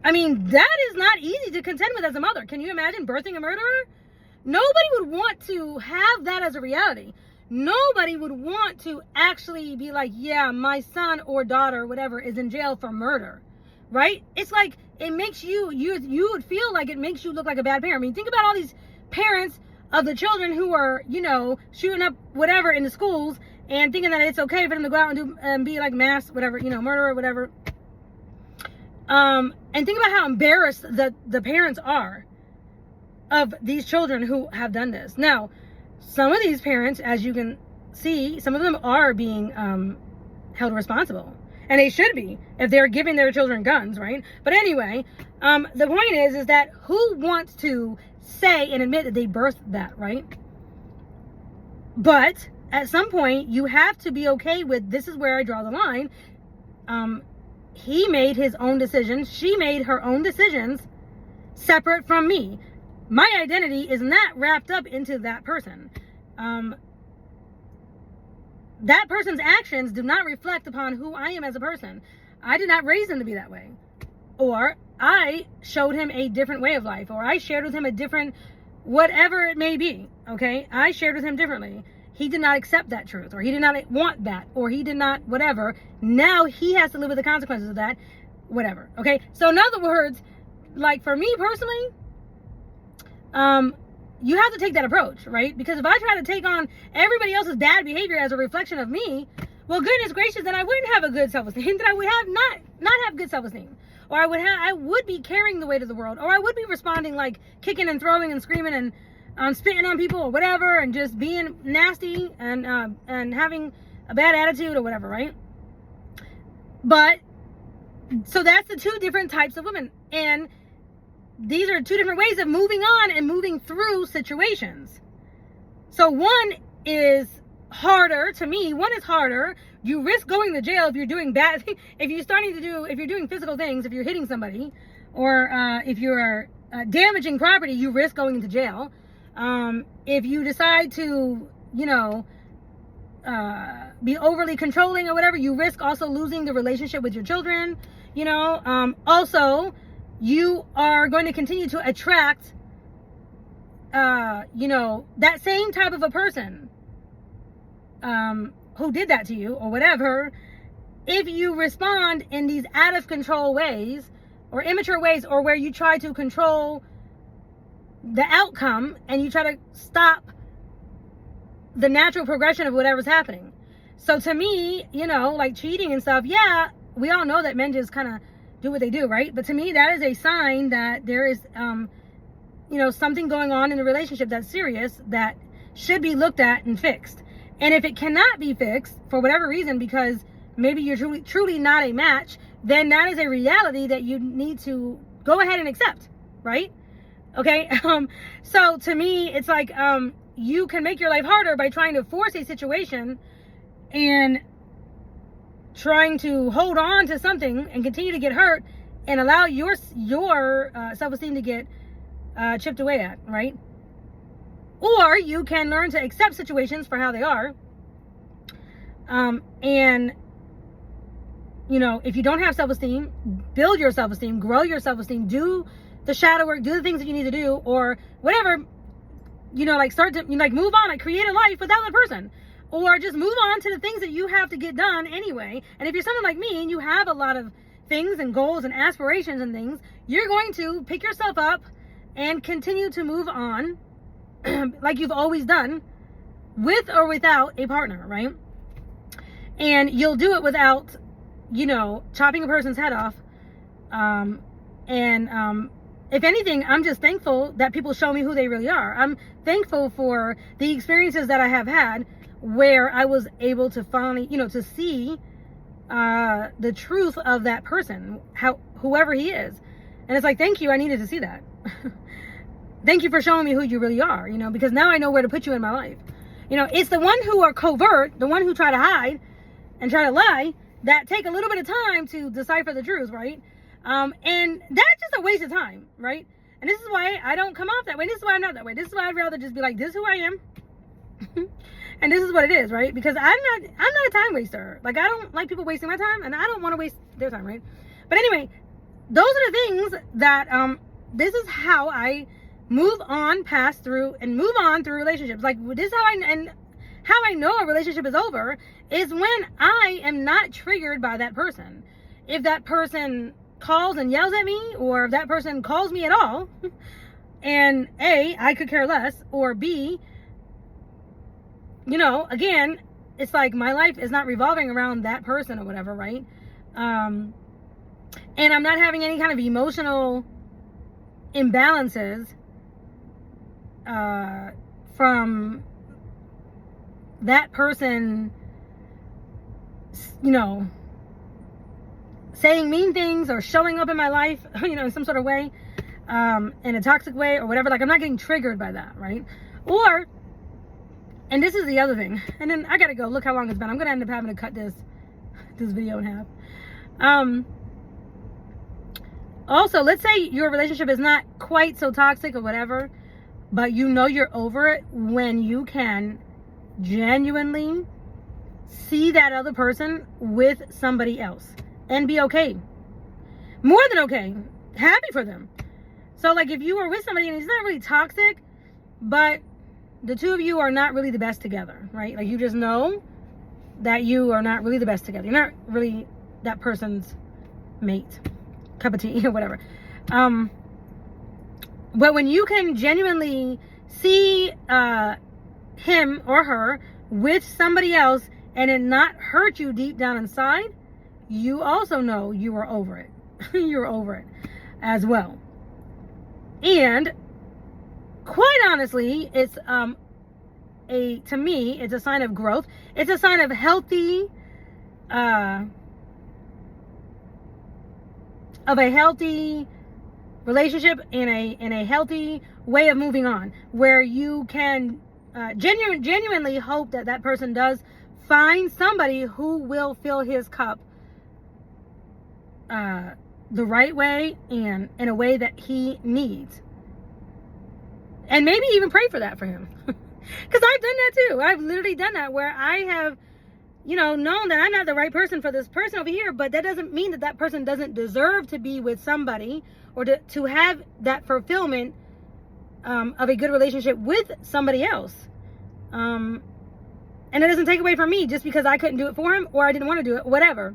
that is not easy to contend with as a mother. Can you imagine birthing a murderer? Nobody would want to have that as a reality. nobody would want to actually be like, yeah, my son or daughter or whatever is in jail for murder, right? It's like, it makes you would feel like it makes you look like a bad parent. I mean, think about all these parents of the children who are, shooting up whatever in the schools and thinking that it's okay for them to go out and do and be like mass whatever, murder or whatever. And think about how embarrassed the parents are of these children who have done this. Now, some of these parents, as you can see, some of them are being held responsible. And they should be if they're giving their children guns, right? But anyway, the point is that who wants to say and admit that they birthed that, right? But at some point, you have to be okay with, this is where I draw the line. He made his own decisions. She made her own decisions separate from me. My identity is not wrapped up into that person. That person's actions do not reflect upon who I am as a person. I did not raise him to be that way. Or I showed him a different way of life. Or I shared with him a different, whatever it may be. Okay? I shared with him differently. He did not accept that truth. Or he did not want that. Or he did not whatever. Now he has to live with the consequences of that. Whatever. Okay? So in other words, like for me personally, you have to take that approach, right? Because if I try to take on everybody else's bad behavior as a reflection of me, well, goodness gracious, then I wouldn't have a good self-esteem. Then I would have not have good self-esteem, or I would be carrying the weight of the world, or I would be responding like kicking and throwing and screaming and spitting on people or whatever, and just being nasty and having a bad attitude or whatever, right? But so that's the two different types of women, and these are two different ways of moving on and moving through situations. So one is harder to me. One is harder. You risk going to jail if you're doing bad things. If you're doing physical things, if you're hitting somebody, or if you're damaging property, you risk going into jail. If you decide to, be overly controlling or whatever, you risk also losing the relationship with your children. Also, you are going to continue to attract, that same type of a person who did that to you or whatever, if you respond in these out of control ways or immature ways, or where you try to control the outcome and you try to stop the natural progression of whatever's happening. So to me, like cheating and stuff, yeah, we all know that men just kind of do what they do, right? But to me, that is a sign that there is, something going on in the relationship that's serious, that should be looked at and fixed. And if it cannot be fixed for whatever reason, because maybe you're truly not a match, then that is a reality that you need to go ahead and accept, right? Okay. So to me, it's like, you can make your life harder by trying to force a situation and trying to hold on to something and continue to get hurt and allow your self-esteem to get chipped away at, right? Or you can learn to accept situations for how they are. And, if you don't have self-esteem, build your self-esteem, grow your self-esteem, do the shadow work, do the things that you need to do, or whatever, start to, move on, create a life without that person. Or just move on to the things that you have to get done anyway. And if you're someone like me and you have a lot of things and goals and aspirations and things, you're going to pick yourself up and continue to move on like you've always done, with or without a partner, right? And you'll do it without, chopping a person's head off. If anything, I'm just thankful that people show me who they really are. I'm thankful for the experiences that I have had, where I was able to finally, to see the truth of that person, whoever he is. And it's like, thank you, I needed to see that. Thank you for showing me who you really are, because now I know where to put you in my life. It's the one who are covert, the one who try to hide and try to lie, that take a little bit of time to decipher the truth, right? And that's just a waste of time, right? And this is why I don't come off that way. This is why I'm not that way. This is why I'd rather just be like, this is who I am. And this is what it is, right? Because I'm not a time waster. Like, I don't like people wasting my time, and I don't want to waste their time, right? But anyway, those are the things that, this is how I move on, pass through, and move on through relationships. Like, this is How I know a relationship is over is when I am not triggered by that person. If that person calls and yells at me, or if that person calls me at all, and A, I could care less, or B, again, it's like my life is not revolving around that person or whatever, right? And I'm not having any kind of emotional imbalances from that person, saying mean things or showing up in my life, in some sort of way, in a toxic way or whatever. Like, I'm not getting triggered by that, right? Or, and this is the other thing, and then I gotta go. Look how long it's been. I'm gonna end up having to cut this video in half. Also, let's say your relationship is not quite so toxic or whatever, but you're over it when you can genuinely see that other person with somebody else and be okay. More than okay. Happy for them. So, like, if you are with somebody and he's not really toxic, but the two of you are not really the best together, right? Like, you just know that you are not really the best together. You're not really that person's mate, cup of tea, or whatever. But when you can genuinely see him or her with somebody else and it not hurt you deep down inside, you also know you are over it. You're over it as well. And quite honestly, it's to me, it's a sign of growth. It's a sign of healthy, of a healthy relationship in a healthy way of moving on, where you can genuinely hope that that person does find somebody who will fill his cup the right way and in a way that he needs. And maybe even pray for that for him. Because I've done that too. I've literally done that, where I have, known that I'm not the right person for this person over here, but that doesn't mean that that person doesn't deserve to be with somebody or to have that fulfillment of a good relationship with somebody else. And it doesn't take away from me just because I couldn't do it for him or I didn't want to do it, whatever.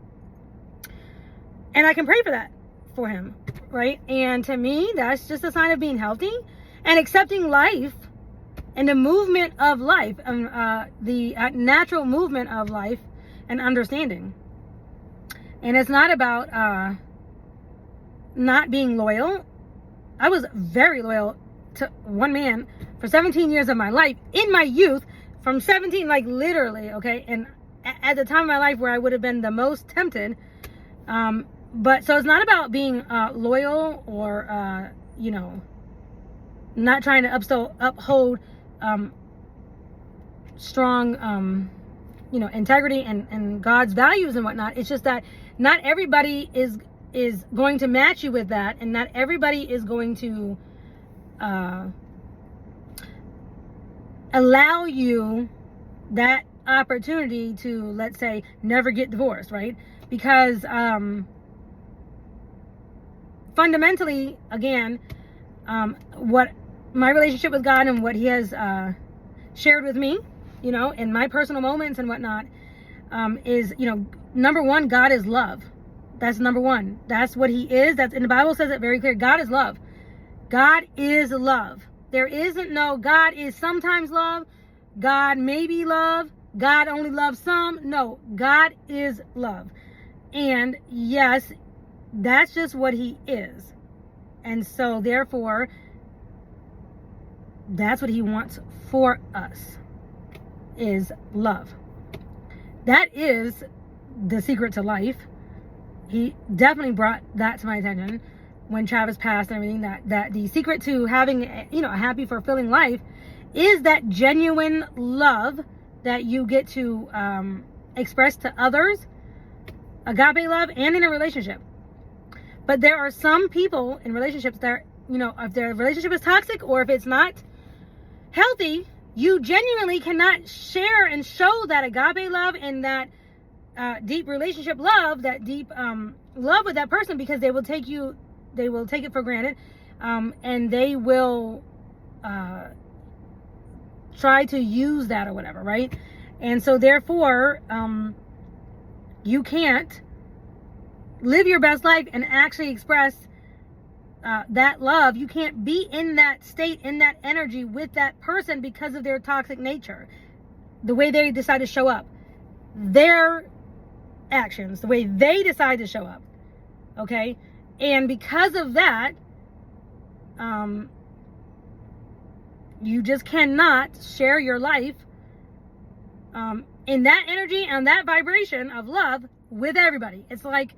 And I can pray for that for him, right? And to me, that's just a sign of being healthy and accepting life and the movement of life, the natural movement of life and understanding. And it's not about not being loyal. I was very loyal to one man for 17 years of my life, in my youth, from 17, like literally, okay? And at the time of my life where I would have been the most tempted. But so it's not about being loyal or, not trying to uphold strong, integrity and God's values and whatnot. It's just that not everybody is going to match you with that, and not everybody is going to allow you that opportunity to, let's say, never get divorced, right? Because fundamentally, again, what my relationship with God and what he has shared with me, in my personal moments and whatnot, is, number one, God is love. That's number one. That's what he is. And the Bible says it very clear. God is love. God is love. There isn't no God is sometimes love. God may be love. God only loves some. No, God is love. And yes, that's just what he is. And so therefore, that's what he wants for us, is love. That is the secret to life. He definitely brought that to my attention when Travis passed and everything, that the secret to having, a happy, fulfilling life is that genuine love that you get to express to others, agape love, and in a relationship. But there are some people in relationships that, if their relationship is toxic or if it's not healthy, you genuinely cannot share and show that agape love and that deep relationship love, that deep love with that person, because they will take it for granted, and they will try to use that or whatever, right? And so therefore, you can't live your best life and actually express that love. You can't be in that state, in that energy with that person because of their toxic nature, the way they decide to show up, their actions, the way they decide to show up. Okay. And because of that, you just cannot share your life in that energy and that vibration of love with everybody. It's like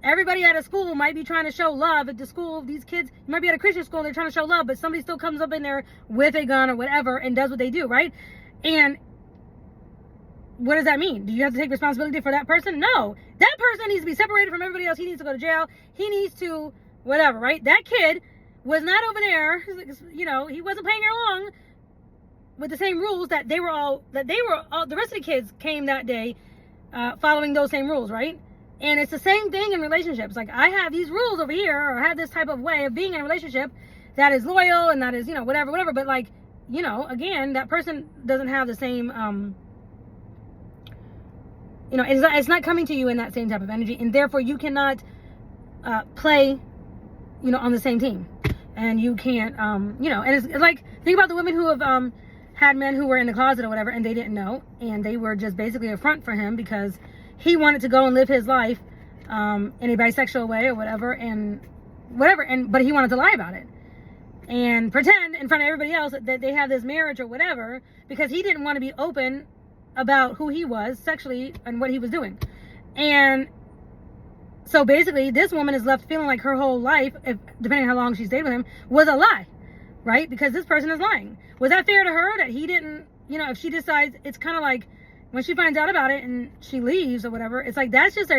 everybody at a school might be trying to show love at the school. These kids, you might be at a Christian school and they're trying to show love, but somebody still comes up in there with a gun or whatever and does what they do, right? And what does that mean? Do you have to take responsibility for that person? No. That person needs to be separated from everybody else. He needs to go to jail. He needs to whatever, right? That kid was not over there, you know, he wasn't playing along with the same rules that the rest of the kids came that day following those same rules, right? And it's the same thing in relationships. Like, I have these rules over here, or I have this type of way of being in a relationship that is loyal and that is, you know, whatever. But like, you know, again, that person doesn't have the same, you know, it's not coming to you in that same type of energy. And therefore you cannot play, you know, on the same team. And you can't, you know, and it's like, think about the women who have had men who were in the closet or whatever, and they didn't know. And they were just basically a front for him because he wanted to go and live his life in a bisexual way or whatever, but he wanted to lie about it and pretend in front of everybody else that they have this marriage or whatever, because he didn't want to be open about who he was sexually and what he was doing. And so basically this woman is left feeling like her whole life, depending on how long she stayed with him, was a lie, right? Because this person is lying. Was that fair to her that he didn't, you know, if she decides, it's kind of like when she finds out about it and she leaves or whatever, it's like, that's just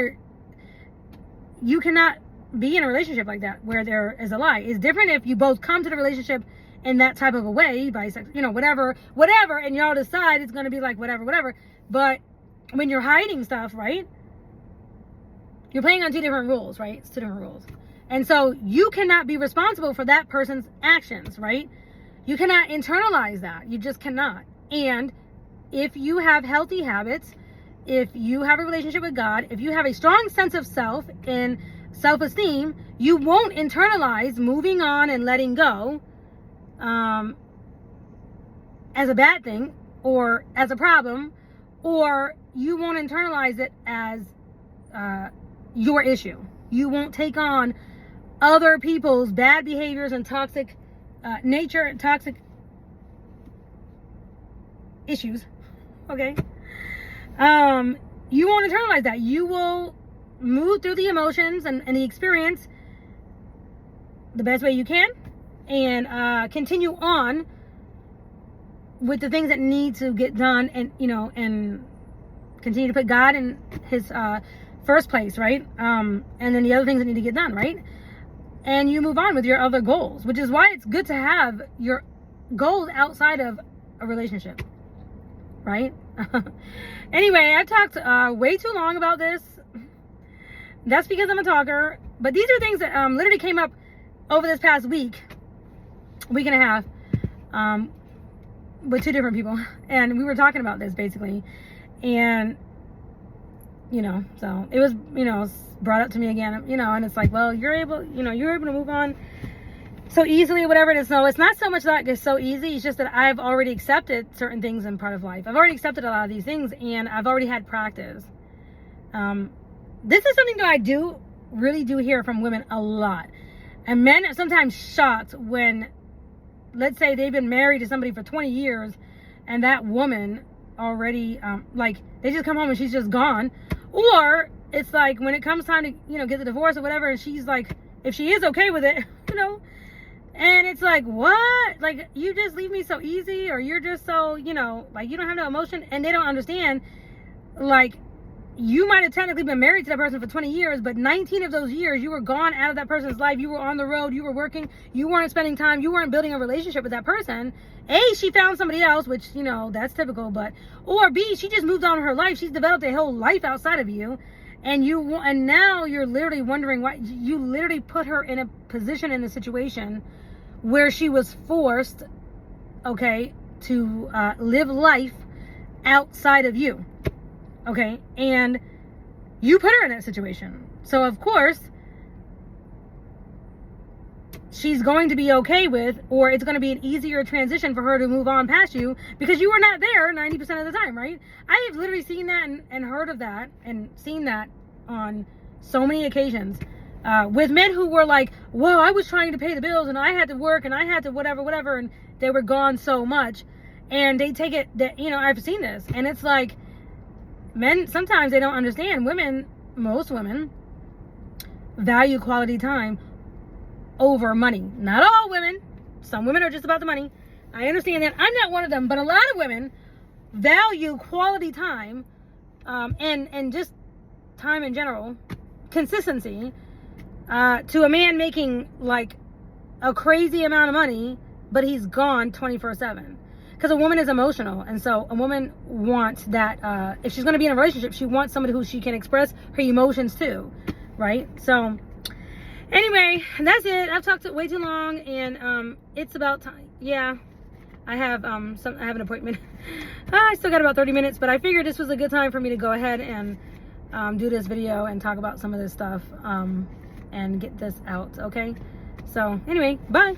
you cannot be in a relationship like that where there is a lie. It's different if you both come to the relationship in that type of a way, bisexual, you know, whatever, and y'all decide it's going to be like whatever. But when you're hiding stuff, right, you're playing on two different rules, right? It's two different rules. And so you cannot be responsible for that person's actions, right? You cannot internalize that. You just cannot. And if you have healthy habits, if you have a relationship with God, if you have a strong sense of self and self-esteem, you won't internalize moving on and letting go as a bad thing or as a problem, or you won't internalize it as your issue. You won't take on other people's bad behaviors and toxic nature and toxic issues. Okay. You won't internalize that. You will move through the emotions and the experience the best way you can, and continue on with the things that need to get done, and, you know, and continue to put God in his first place, right? And then the other things that need to get done, right? And you move on with your other goals, which is why it's good to have your goals outside of a relationship, right? Anyway, I've talked way too long about this. That's because I'm a talker. But these are things that literally came up over this past week and a half, with two different people. And we were talking about this basically. And, you know, so it was, you know, brought up to me again, you know, and it's like, well, you're able to move on so easily or whatever it is. No, it's not so much that it's so easy. It's just that I've already accepted certain things in part of life. I've already accepted a lot of these things, and I've already had practice. This is something that I really do hear from women a lot. And men are sometimes shocked when, let's say, they've been married to somebody for 20 years and that woman already, like, they just come home and she's just gone. Or it's like when it comes time to, you know, get the divorce or whatever, and she's like, if she is okay with it, you know, and it's like, what? Like, you just leave me so easy, or you're just so, you know, like, you don't have no emotion. And they don't understand, like, you might have technically been married to that person for 20 years, but 19 of those years you were gone out of that person's life. You were on the road, you were working, you weren't spending time, you weren't building a relationship with that person. A, she found somebody else, which, you know, that's typical, but, or B, she just moved on in her life. She's developed a whole life outside of you. And now you're literally wondering why you literally put her in a position, in a situation where she was forced, okay, to live life outside of you. Okay? And you put her in that situation. So of course, she's going to be okay with, or it's going to be an easier transition for her to move on past you because you were not there 90% of the time, right? I have literally seen that and heard of that and seen that on so many occasions with men who were like, well, I was trying to pay the bills and I had to work and I had to whatever, and they were gone so much, and they take it that, you know, I've seen this, and it's like, men, sometimes they don't understand. Women, most women, value quality time over money. Not all women. Some women are just about the money. I understand that. I'm not one of them, but a lot of women value quality time and just time in general, consistency, to a man making like a crazy amount of money, but he's gone 24/7. Because a woman is emotional, and so a woman wants that, if she's going to be in a relationship, she wants somebody who she can express her emotions to, right? So anyway, that's it. I've talked way too long, and it's about time. Yeah, I have I have an appointment. I still got about 30 minutes, but I figured this was a good time for me to go ahead and do this video and talk about some of this stuff and get this out. Okay, so anyway, bye.